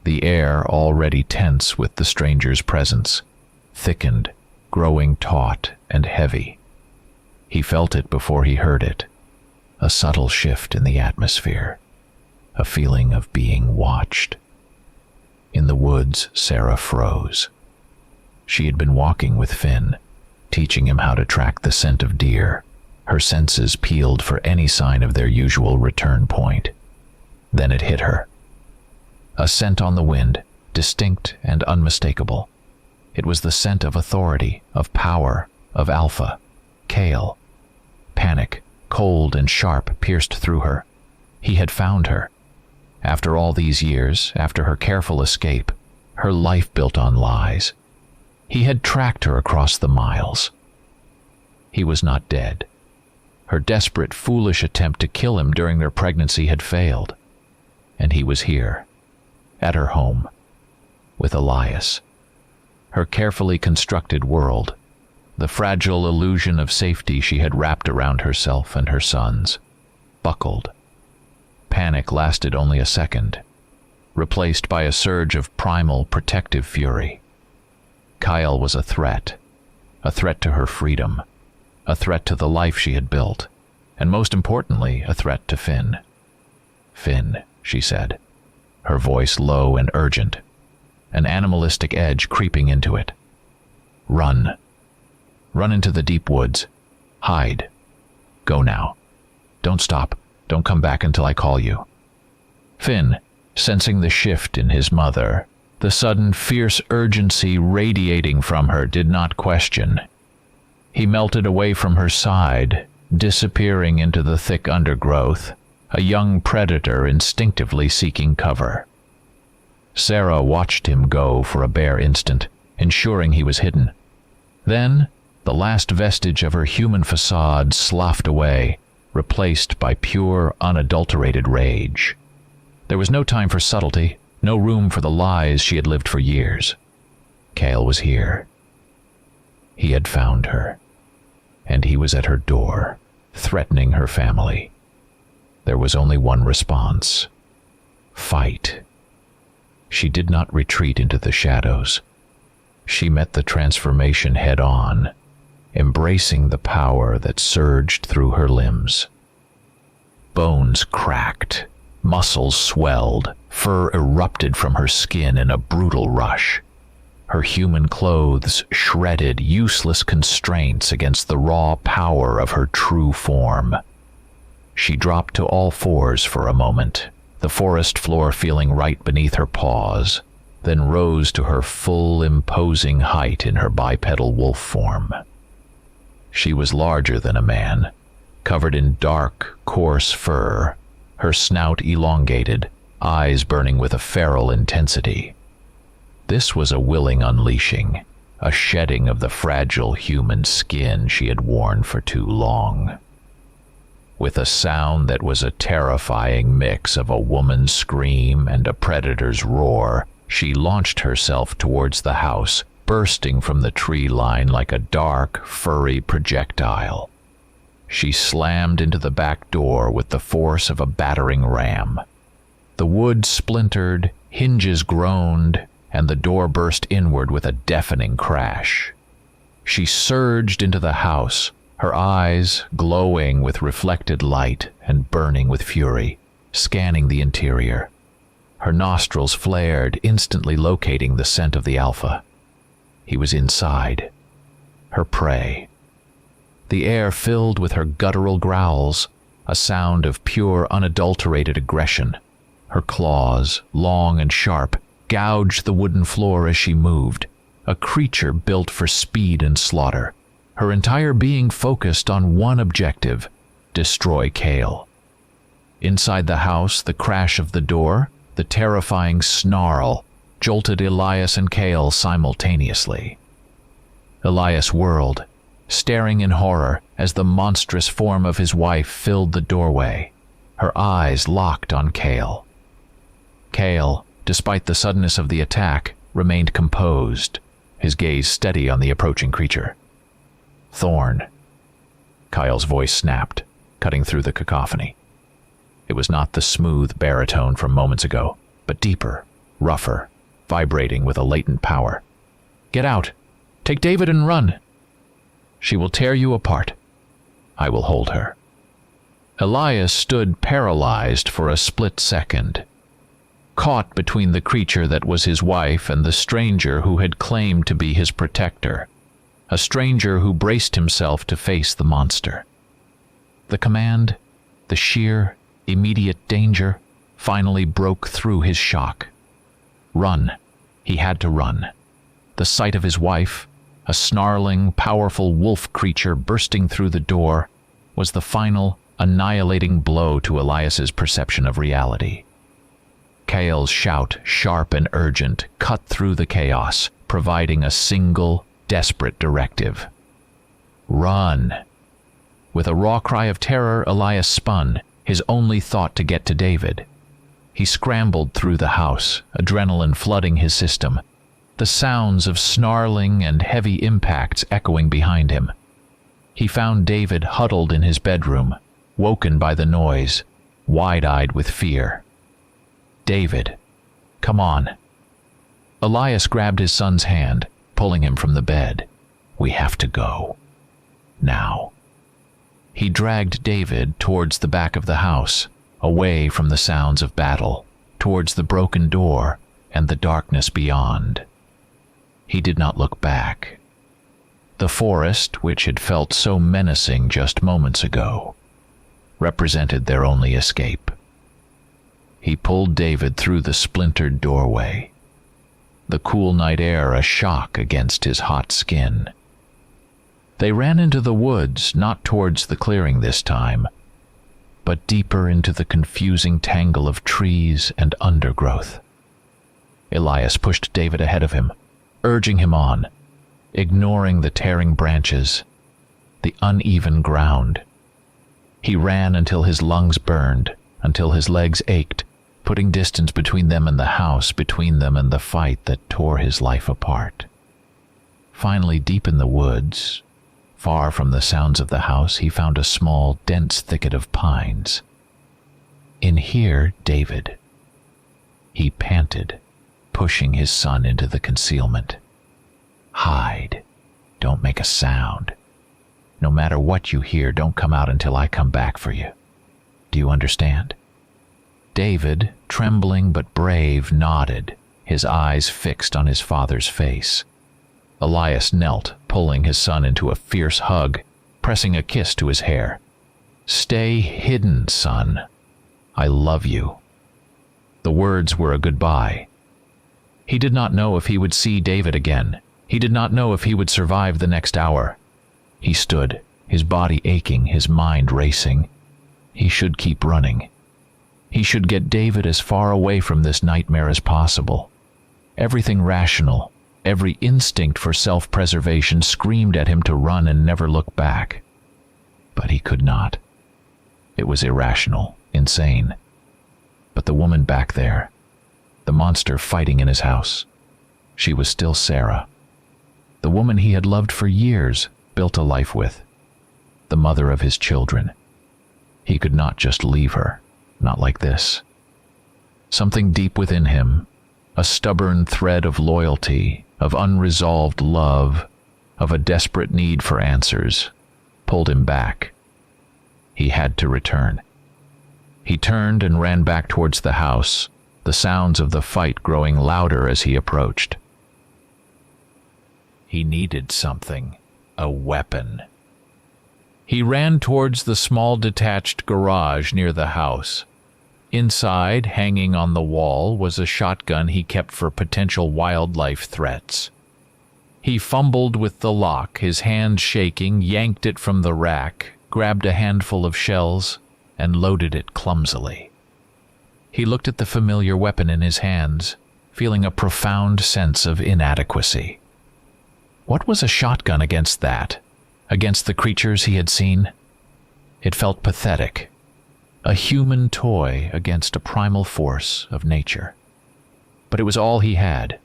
The air, already tense with the stranger's presence, thickened, growing taut and heavy. He felt it before he heard it, a subtle shift in the atmosphere, a feeling of being watched. In the woods, Sarah froze. She had been walking with Finn, teaching him how to track the scent of deer, her senses peeled for any sign of their usual return point. Then it hit her. A scent on the wind, distinct and unmistakable. It was the scent of authority, of power, of alpha, Cale. Panic, cold and sharp, pierced through her. He had found her. After all these years, after her careful escape, her life built on lies. He had tracked her across the miles. He was not dead. Her desperate, foolish attempt to kill him during their pregnancy had failed. And he was here, at her home, with Elias. Her carefully constructed world, the fragile illusion of safety she had wrapped around herself and her sons, buckled. Panic lasted only a second, replaced by a surge of primal, protective fury. Kyle was a threat to her freedom, a threat to the life she had built, and most importantly, a threat to Finn. "Finn," she said, her voice low and urgent, an animalistic edge creeping into it. "Run. Run into the deep woods. Hide. Go now. Don't stop. Don't come back until I call you." Finn, sensing the shift in his mother, the sudden fierce urgency radiating from her, did not question. He melted away from her side, disappearing into the thick undergrowth, a young predator instinctively seeking cover. Sarah watched him go for a bare instant, ensuring he was hidden. Then, the last vestige of her human facade sloughed away, replaced by pure, unadulterated rage. There was no time for subtlety, no room for the lies she had lived for years. Cale was here. He had found her, and he was at her door, threatening her family. There was only one response: fight. She did not retreat into the shadows. She met the transformation head-on, embracing the power that surged through her limbs. Bones cracked, muscles swelled, fur erupted from her skin in a brutal rush. her human clothes shredded useless constraints against the raw power of her true form. She dropped to all fours for a moment, the forest floor feeling right beneath her paws, then rose to her full, imposing height in her bipedal wolf form. She was larger than a man, covered in dark, coarse fur, her snout elongated, eyes burning with a feral intensity. This was a willing unleashing, a shedding of the fragile human skin she had worn for too long. With a sound that was a terrifying mix of a woman's scream and a predator's roar, she launched herself towards the house, bursting from the tree line like a dark, furry projectile. She slammed into the back door with the force of a battering ram. The wood splintered, hinges groaned, and the door burst inward with a deafening crash. She surged into the house, her eyes glowing with reflected light and burning with fury, scanning the interior. Her nostrils flared, instantly locating the scent of the alpha. He was inside, her prey. The air filled with her guttural growls, a sound of pure, unadulterated aggression. Her claws, long and sharp, gouged the wooden floor as she moved, a creature built for speed and slaughter, her entire being focused on one objective: destroy Cale. Inside the house, the crash of the door, the terrifying snarl, jolted Elias and Cale simultaneously. Elias whirled, staring in horror as the monstrous form of his wife filled the doorway, her eyes locked on Cale. Cale, despite the suddenness of the attack, remained composed, his gaze steady on the approaching creature. Thorn. Kyle's voice snapped, cutting through the cacophony. It was not the smooth baritone from moments ago, but deeper, rougher, vibrating with a latent power. Get out! Take David and run! She will tear you apart. I will hold her. Elias stood paralyzed for a split second, caught between the creature that was his wife and the stranger who had claimed to be his protector, a stranger who braced himself to face the monster. The command, the sheer, immediate danger, finally broke through his shock. Run. He had to run. The sight of his wife, a snarling, powerful wolf creature bursting through the door, was the final, annihilating blow to Elias's perception of reality. Cale's shout, sharp and urgent, cut through the chaos, providing a single, desperate directive. Run! With a raw cry of terror, Elias spun, his only thought to get to David. He scrambled through the house, adrenaline flooding his system, the sounds of snarling and heavy impacts echoing behind him. He found David huddled in his bedroom, woken by the noise, wide-eyed with fear. David, come on. Elias grabbed his son's hand, pulling him from the bed. We have to go. Now. He dragged David towards the back of the house, away from the sounds of battle, towards the broken door and the darkness beyond. He did not look back. The forest, which had felt so menacing just moments ago, represented their only escape. He pulled David through the splintered doorway, the cool night air a shock against his hot skin. They ran into the woods, not towards the clearing this time, but deeper into the confusing tangle of trees and undergrowth. Elias pushed David ahead of him, urging him on, ignoring the tearing branches, the uneven ground. He ran until his lungs burned, until his legs ached, putting distance between them and the house, between them and the fight that tore his life apart. Finally, deep in the woods, far from the sounds of the house, he found a small, dense thicket of pines. In here, David. He panted, pushing his son into the concealment. Hide. Don't make a sound. No matter what you hear, don't come out until I come back for you. Do you understand? David, trembling but brave, nodded, his eyes fixed on his father's face. Elias knelt, pulling his son into a fierce hug, pressing a kiss to his hair. "Stay hidden, son. I love you." The words were a goodbye. He did not know if he would see David again. He did not know if he would survive the next hour. He stood, his body aching, his mind racing. He should keep running. He should get David as far away from this nightmare as possible. Everything rational, every instinct for self-preservation screamed at him to run and never look back. But he could not. It was irrational, insane. But the woman back there, the monster fighting in his house, she was still Sarah. The woman he had loved for years, built a life with. The mother of his children. He could not just leave her, not like this. Something deep within him, a stubborn thread of loyalty, of unresolved love, of a desperate need for answers, pulled him back. He had to return. He turned and ran back towards the house, the sounds of the fight growing louder as he approached. He needed something, a weapon. He ran towards the small detached garage near the house. Inside, hanging on the wall, was a shotgun he kept for potential wildlife threats. He fumbled with the lock, his hand shaking, yanked it from the rack, grabbed a handful of shells, and loaded it clumsily. He looked at the familiar weapon in his hands, feeling a profound sense of inadequacy. What was a shotgun against that? Against the creatures he had seen? It felt pathetic. A human toy against a primal force of nature. But it was all he had.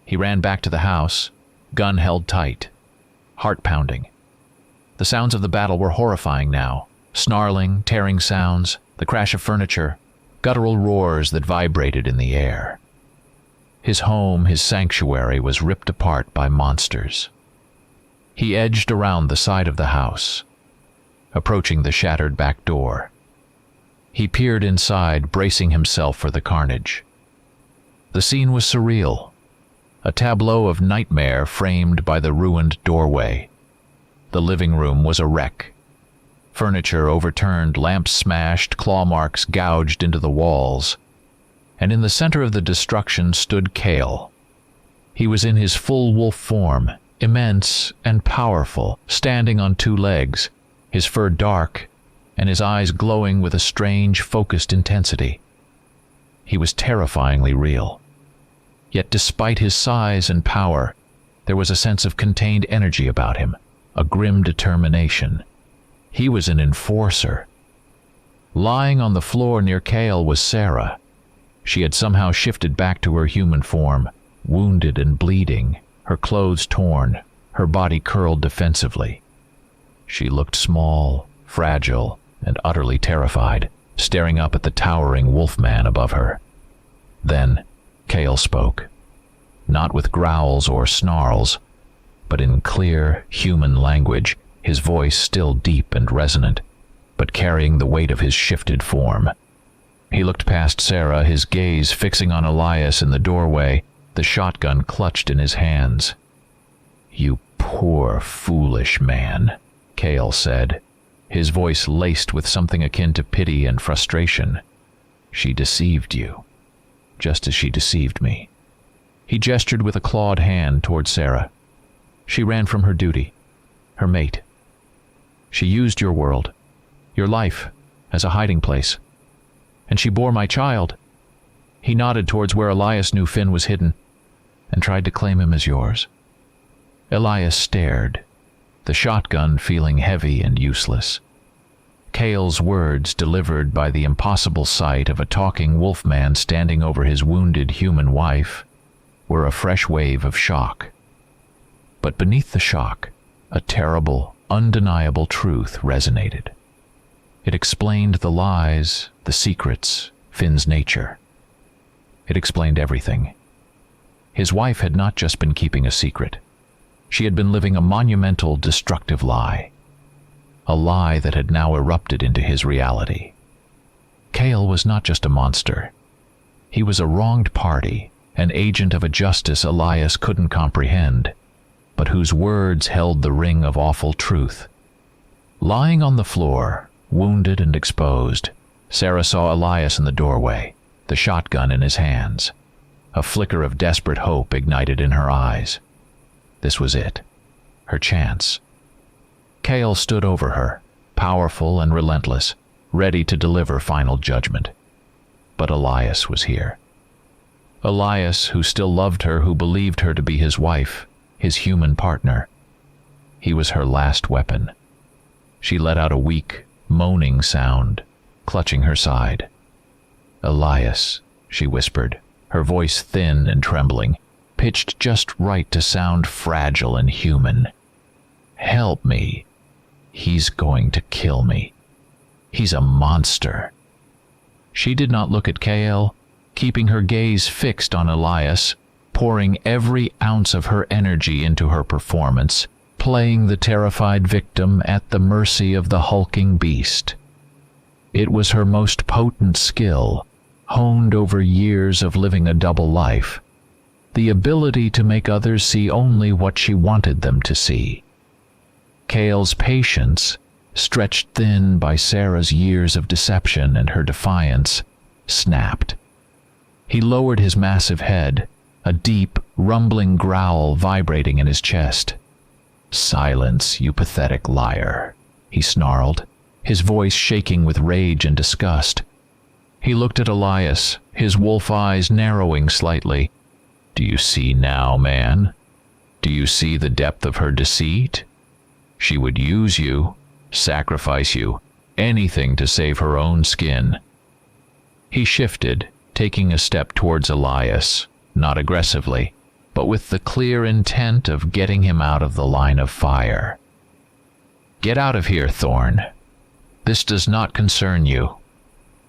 He ran back to the house, gun held tight, heart pounding. The sounds of the battle were horrifying now. Snarling, tearing sounds, the crash of furniture, guttural roars that vibrated in the air. His home, his sanctuary, was ripped apart by monsters. He edged around the side of the house, approaching the shattered back door. He peered inside, bracing himself for the carnage. The scene was surreal, a tableau of nightmare framed by the ruined doorway. The living room was a wreck. Furniture overturned, lamps smashed, claw marks gouged into the walls. And in the center of the destruction stood Cale. He was in his full wolf form, immense and powerful, standing on two legs, his fur dark, and his eyes glowing with a strange, focused intensity. He was terrifyingly real. Yet despite his size and power, there was a sense of contained energy about him, a grim determination. He was an enforcer. Lying on the floor near Cale was Sarah. She had somehow shifted back to her human form, wounded and bleeding, her clothes torn, her body curled defensively. She looked small, fragile, and utterly terrified, staring up at the towering wolfman above her. Then Cale spoke, not with growls or snarls, but in clear, human language, his voice still deep and resonant, but carrying the weight of his shifted form. He looked past Sarah, his gaze fixing on Elias in the doorway, the shotgun clutched in his hands. "You poor, foolish man," Cale said, his voice laced with something akin to pity and frustration. "She deceived you, just as she deceived me." He gestured with a clawed hand toward Sarah. "She ran from her duty, her mate. She used your world, your life, as a hiding place. And she bore my child." He nodded towards where Elias knew Finn was hidden, and tried to claim him as yours. Elias stared, the shotgun feeling heavy and useless. Cale's words, delivered by the impossible sight of a talking wolfman standing over his wounded human wife, were a fresh wave of shock. But beneath the shock, a terrible, undeniable truth resonated. It explained the lies, the secrets, Finn's nature. It explained everything. His wife had not just been keeping a secret. She had been living a monumental, destructive lie. A lie that had now erupted into his reality. Cale was not just a monster. He was a wronged party, an agent of a justice Elias couldn't comprehend, but whose words held the ring of awful truth. Lying on the floor, wounded and exposed, Sarah saw Elias in the doorway, the shotgun in his hands. A flicker of desperate hope ignited in her eyes. This was it, her chance. Cale stood over her, powerful and relentless, ready to deliver final judgment. But Elias was here. Elias, who still loved her, who believed her to be his wife, his human partner. He was her last weapon. She let out a weak, moaning sound, clutching her side. "Elias," she whispered, her voice thin and trembling, pitched just right to sound fragile and human. "Help me. He's going to kill me. He's a monster." She did not look at Cale, keeping her gaze fixed on Elias, pouring every ounce of her energy into her performance, playing the terrified victim at the mercy of the hulking beast. It was her most potent skill, honed over years of living a double life, the ability to make others see only what she wanted them to see. Cale's patience, stretched thin by Sarah's years of deception and her defiance, snapped. He lowered his massive head, a deep, rumbling growl vibrating in his chest. "Silence, you pathetic liar," he snarled, his voice shaking with rage and disgust. He looked at Elias, his wolf eyes narrowing slightly. "Do you see now, man? Do you see the depth of her deceit? She would use you, sacrifice you, anything to save her own skin." He shifted, taking a step towards Elias, not aggressively, but with the clear intent of getting him out of the line of fire. "Get out of here, Thorn. This does not concern you.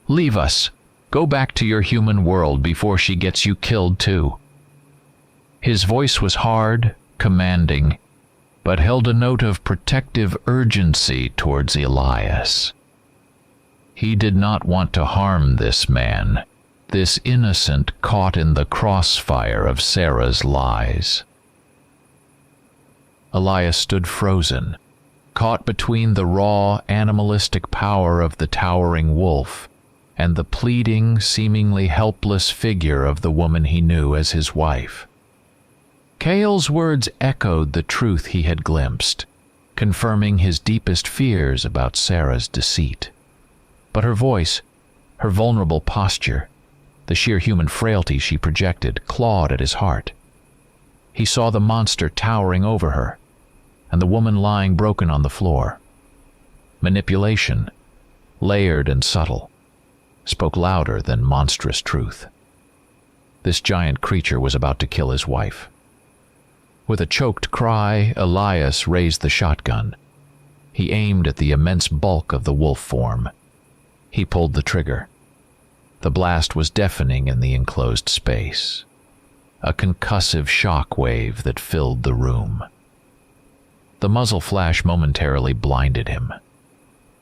Leave us. Go back to your human world before she gets you killed too." His voice was hard, commanding, but held a note of protective urgency towards Elias. He did not want to harm this man, this innocent caught in the crossfire of Sarah's lies. Elias stood frozen, caught between the raw, animalistic power of the towering wolf and the pleading, seemingly helpless figure of the woman he knew as his wife. Cale's words echoed the truth he had glimpsed, confirming his deepest fears about Sarah's deceit. But her voice, her vulnerable posture, the sheer human frailty she projected, clawed at his heart. He saw the monster towering over her, and the woman lying broken on the floor. Manipulation, layered and subtle, spoke louder than monstrous truth. This giant creature was about to kill his wife. With a choked cry, Elias raised the shotgun. He aimed at the immense bulk of the wolf form. He pulled the trigger. The blast was deafening in the enclosed space, a concussive shock wave that filled the room. The muzzle flash momentarily blinded him.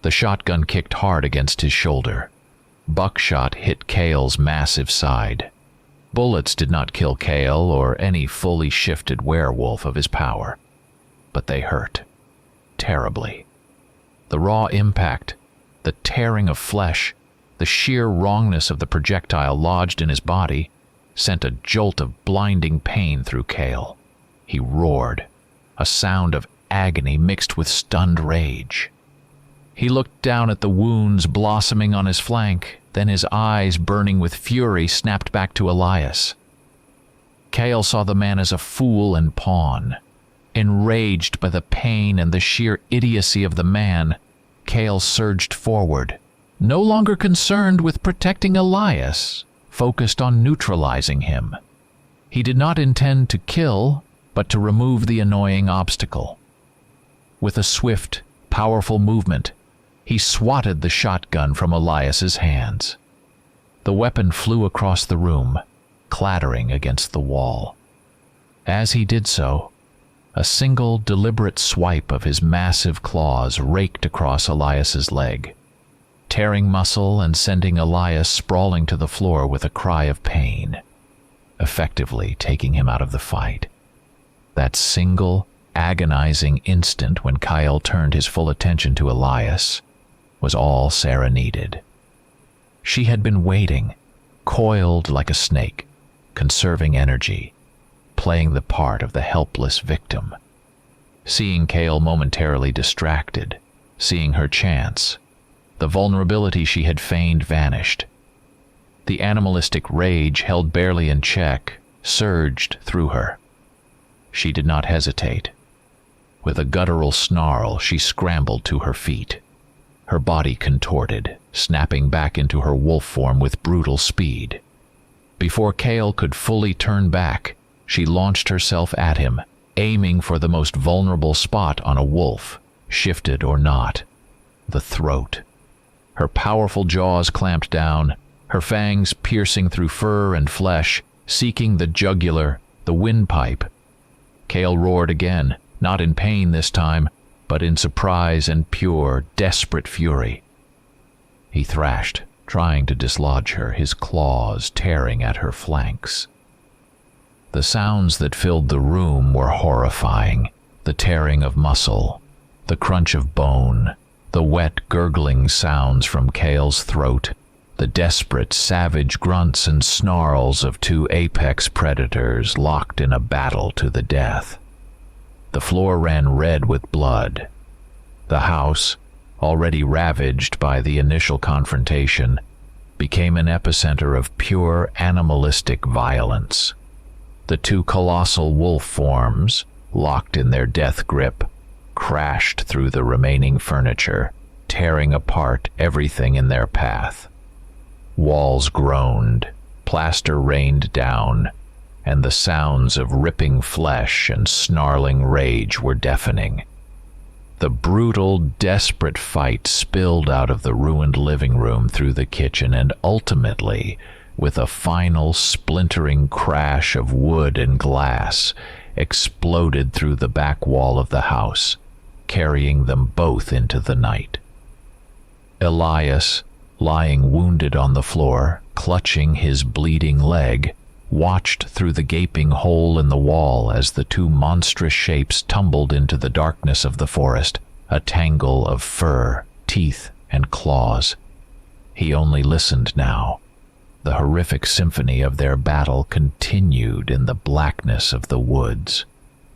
The shotgun kicked hard against his shoulder. Buckshot hit Cale's massive side. Bullets did not kill Cale or any fully shifted werewolf of his power, but they hurt terribly. The raw impact, the tearing of flesh, the sheer wrongness of the projectile lodged in his body sent a jolt of blinding pain through Cale. He roared, a sound of agony mixed with stunned rage. He looked down at the wounds blossoming on his flank, then his eyes, burning with fury, snapped back to Elias. Cale saw the man as a fool and pawn. Enraged by the pain and the sheer idiocy of the man, Cale surged forward, no longer concerned with protecting Elias, focused on neutralizing him. He did not intend to kill, but to remove the annoying obstacle. With a swift, powerful movement, he swatted the shotgun from Elias's hands. The weapon flew across the room, clattering against the wall. As he did so, a single deliberate swipe of his massive claws raked across Elias's leg, tearing muscle and sending Elias sprawling to the floor with a cry of pain. effectively taking him out of the fight. That single, agonizing instant when Kyle turned his full attention to Elias was all Sarah needed. She had been waiting, coiled like a snake, conserving energy, playing the part of the helpless victim. Seeing Kale momentarily distracted, seeing her chance, the vulnerability she had feigned vanished. The animalistic rage held barely in check surged through her. She did not hesitate. With a guttural snarl, she scrambled to her feet. Her body contorted, snapping back into her wolf form with brutal speed. Before Kale could fully turn back, she launched herself at him, aiming for the most vulnerable spot on a wolf, shifted or not, the throat. Her powerful jaws clamped down, her fangs piercing through fur and flesh, seeking the jugular, the windpipe. Kale roared again, not in pain this time, but in surprise and pure, desperate fury. He thrashed, trying to dislodge her, his claws tearing at her flanks. The sounds that filled the room were horrifying, the tearing of muscle, the crunch of bone, the wet, gurgling sounds from Kale's throat, the desperate, savage grunts and snarls of two apex predators locked in a battle to the death. The floor ran red with blood. The house, already ravaged by the initial confrontation, became an epicenter of pure animalistic violence. The two colossal wolf forms, locked in their death grip, crashed through the remaining furniture, tearing apart everything in their path. Walls groaned, plaster rained down, and the sounds of ripping flesh and snarling rage were deafening. The brutal, desperate fight spilled out of the ruined living room through the kitchen and ultimately, with a final splintering crash of wood and glass, exploded through the back wall of the house, carrying them both into the night. Elias, lying wounded on the floor, clutching his bleeding leg, watched through the gaping hole in the wall as the two monstrous shapes tumbled into the darkness of the forest, a tangle of fur, teeth, and claws. He only listened now. The horrific symphony of their battle continued in the blackness of the woods.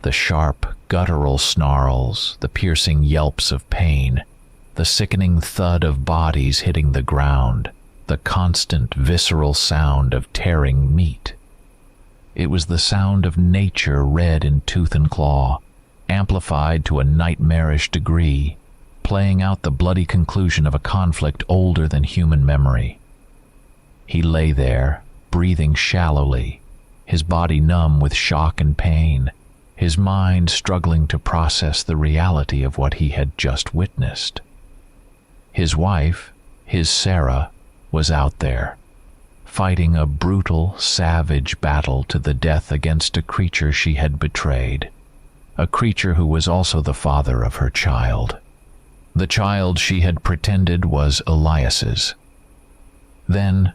The sharp, guttural snarls, the piercing yelps of pain, the sickening thud of bodies hitting the ground, the constant, visceral sound of tearing meat. It was the sound of nature red in tooth and claw, amplified to a nightmarish degree, playing out the bloody conclusion of a conflict older than human memory. He lay there, breathing shallowly, his body numb with shock and pain, his mind struggling to process the reality of what he had just witnessed. His wife, his Sarah, was out there, fighting a brutal, savage battle to the death against a creature she had betrayed, a creature who was also the father of her child. The child she had pretended was Elias's. Then,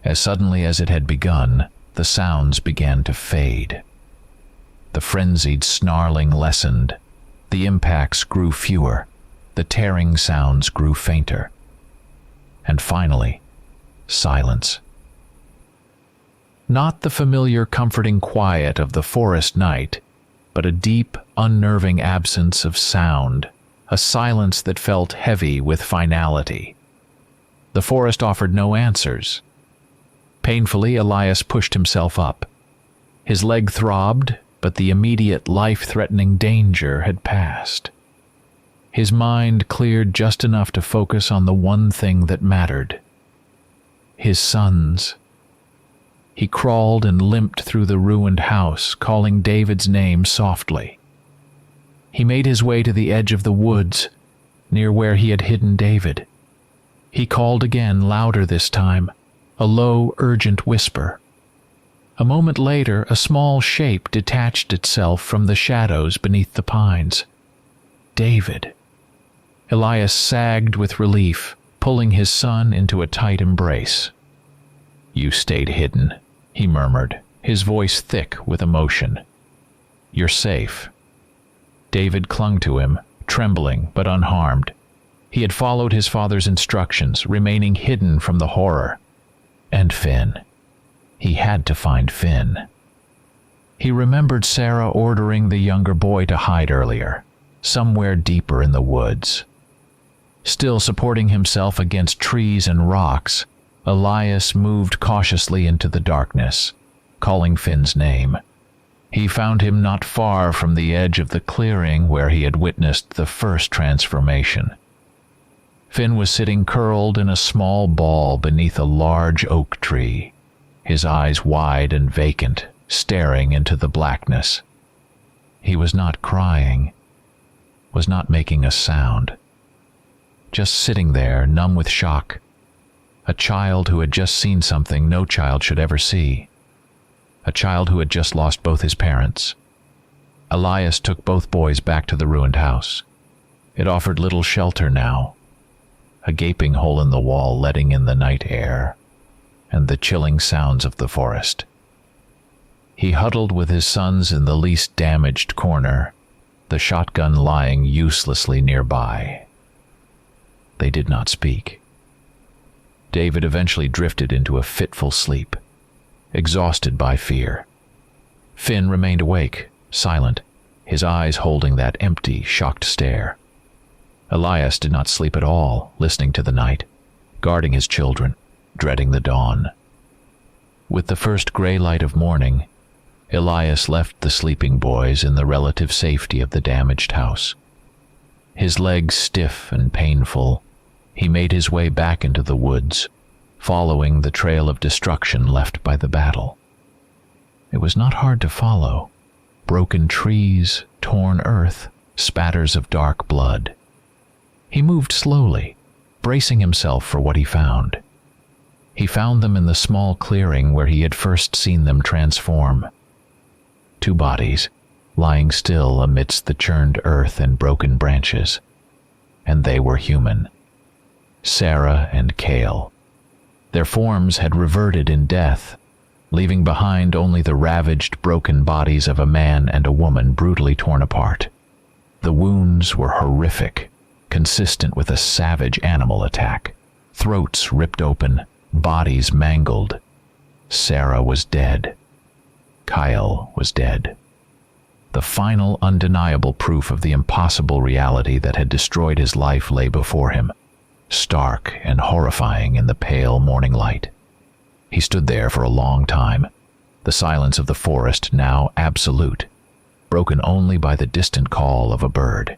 as suddenly as it had begun, the sounds began to fade. The frenzied snarling lessened, the impacts grew fewer, the tearing sounds grew fainter. And finally, silence. Not the familiar comforting quiet of the forest night, but a deep, unnerving absence of sound, a silence that felt heavy with finality. The forest offered no answers. Painfully, Elias pushed himself up. His leg throbbed, but the immediate life-threatening danger had passed. His mind cleared just enough to focus on the one thing that mattered: his sons. He crawled and limped through the ruined house, calling David's name softly. He made his way to the edge of the woods, near where he had hidden David. He called again, louder this time, a low, urgent whisper. A moment later, a small shape detached itself from the shadows beneath the pines. David. Elias sagged with relief, pulling his son into a tight embrace. "You stayed hidden," he murmured, his voice thick with emotion. "You're safe." David clung to him, trembling but unharmed. He had followed his father's instructions, remaining hidden from the horror. And Finn. He had to find Finn. He remembered Sarah ordering the younger boy to hide earlier, somewhere deeper in the woods. Still supporting himself against trees and rocks, Elias moved cautiously into the darkness, calling Finn's name. He found him not far from the edge of the clearing where he had witnessed the first transformation. Finn was sitting curled in a small ball beneath a large oak tree, his eyes wide and vacant, staring into the blackness. He was not crying, was not making a sound. Just sitting there, numb with shock. A child who had just seen something no child should ever see. A child who had just lost both his parents. Elias took both boys back to the ruined house. It offered little shelter now. A gaping hole in the wall letting in the night air, and the chilling sounds of the forest. He huddled with his sons in the least damaged corner, the shotgun lying uselessly nearby. They did not speak. David eventually drifted into a fitful sleep, exhausted by fear. Finn remained awake, silent, his eyes holding that empty, shocked stare. Elias did not sleep at all, listening to the night, guarding his children, dreading the dawn. With the first gray light of morning, Elias left the sleeping boys in the relative safety of the damaged house. His legs stiff and painful, he made his way back into the woods, following the trail of destruction left by the battle. It was not hard to follow. Broken trees, torn earth, spatters of dark blood. He moved slowly, bracing himself for what he found. He found them in the small clearing where he had first seen them transform. Two bodies, lying still amidst the churned earth and broken branches. And they were human. Sarah and Cale. Their forms had reverted in death, leaving behind only the ravaged, broken bodies of a man and a woman brutally torn apart. The wounds were horrific, consistent with a savage animal attack. Throats ripped open, bodies mangled. Sarah was dead. Kyle was dead. The final undeniable proof of the impossible reality that had destroyed his life lay before him, stark and horrifying in the pale morning light. He stood there for a long time, the silence of the forest now absolute, broken only by the distant call of a bird.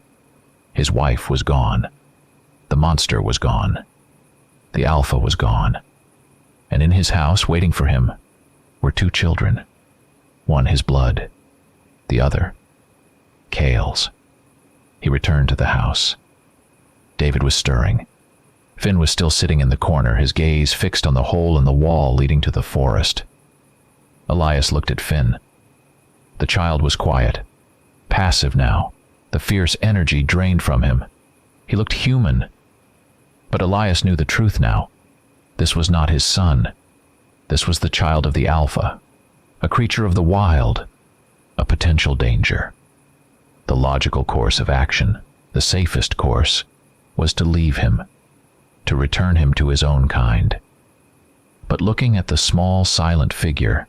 His wife was gone. The monster was gone. The Alpha was gone. And in his house, waiting for him, were two children. One his blood, the other Cale's. He returned to the house. David was stirring. Finn was still sitting in the corner, his gaze fixed on the hole in the wall leading to the forest. Elias looked at Finn. The child was quiet, passive now, the fierce energy drained from him. He looked human. But Elias knew the truth now. This was not his son. This was the child of the Alpha, a creature of the wild, a potential danger. The logical course of action, the safest course, was to leave him, to return him to his own kind. But looking at the small, silent figure,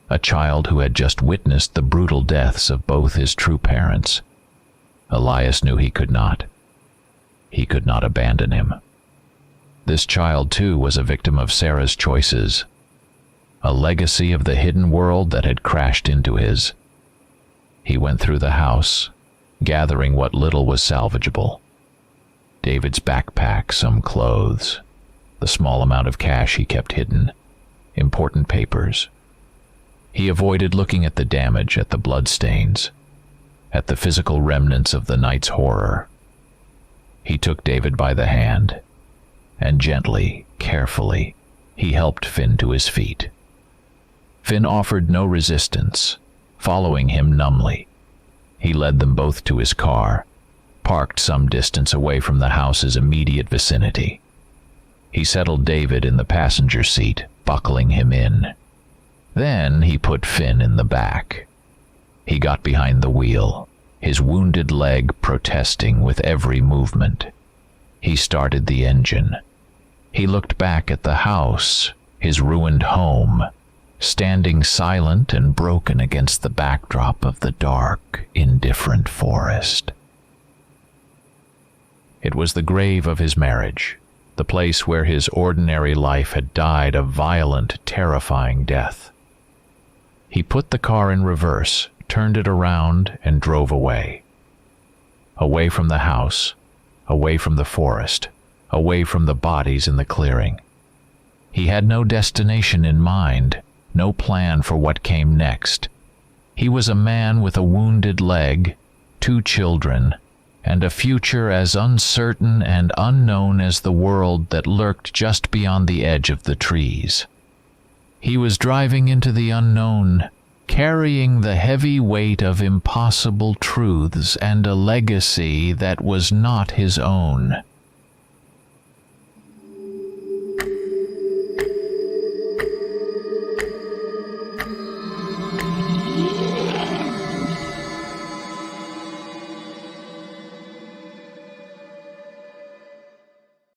a child who had just witnessed the brutal deaths of both his true parents, Elias knew he could not. He could not abandon him. This child, too, was a victim of Sarah's choices, a legacy of the hidden world that had crashed into his. He went through the house, gathering what little was salvageable. David's backpack, some clothes, the small amount of cash he kept hidden, important papers. He avoided looking at the damage, at the bloodstains, at the physical remnants of the night's horror. He took David by the hand, and gently, carefully, he helped Finn to his feet. Finn offered no resistance, following him numbly. He led them both to his car, parked some distance away from the house's immediate vicinity. He settled David in the passenger seat, buckling him in. Then he put Finn in the back. He got behind the wheel, his wounded leg protesting with every movement. He started the engine. He looked back at the house, his ruined home, standing silent and broken against the backdrop of the dark, indifferent forest. It was the grave of his marriage, the place where his ordinary life had died a violent, terrifying death. He put the car in reverse, turned it around, and drove away. Away from the house, away from the forest, away from the bodies in the clearing. He had no destination in mind, no plan for what came next. He was a man with a wounded leg, 2 children, and a future as uncertain and unknown as the world that lurked just beyond the edge of the trees. He was driving into the unknown, carrying the heavy weight of impossible truths and a legacy that was not his own.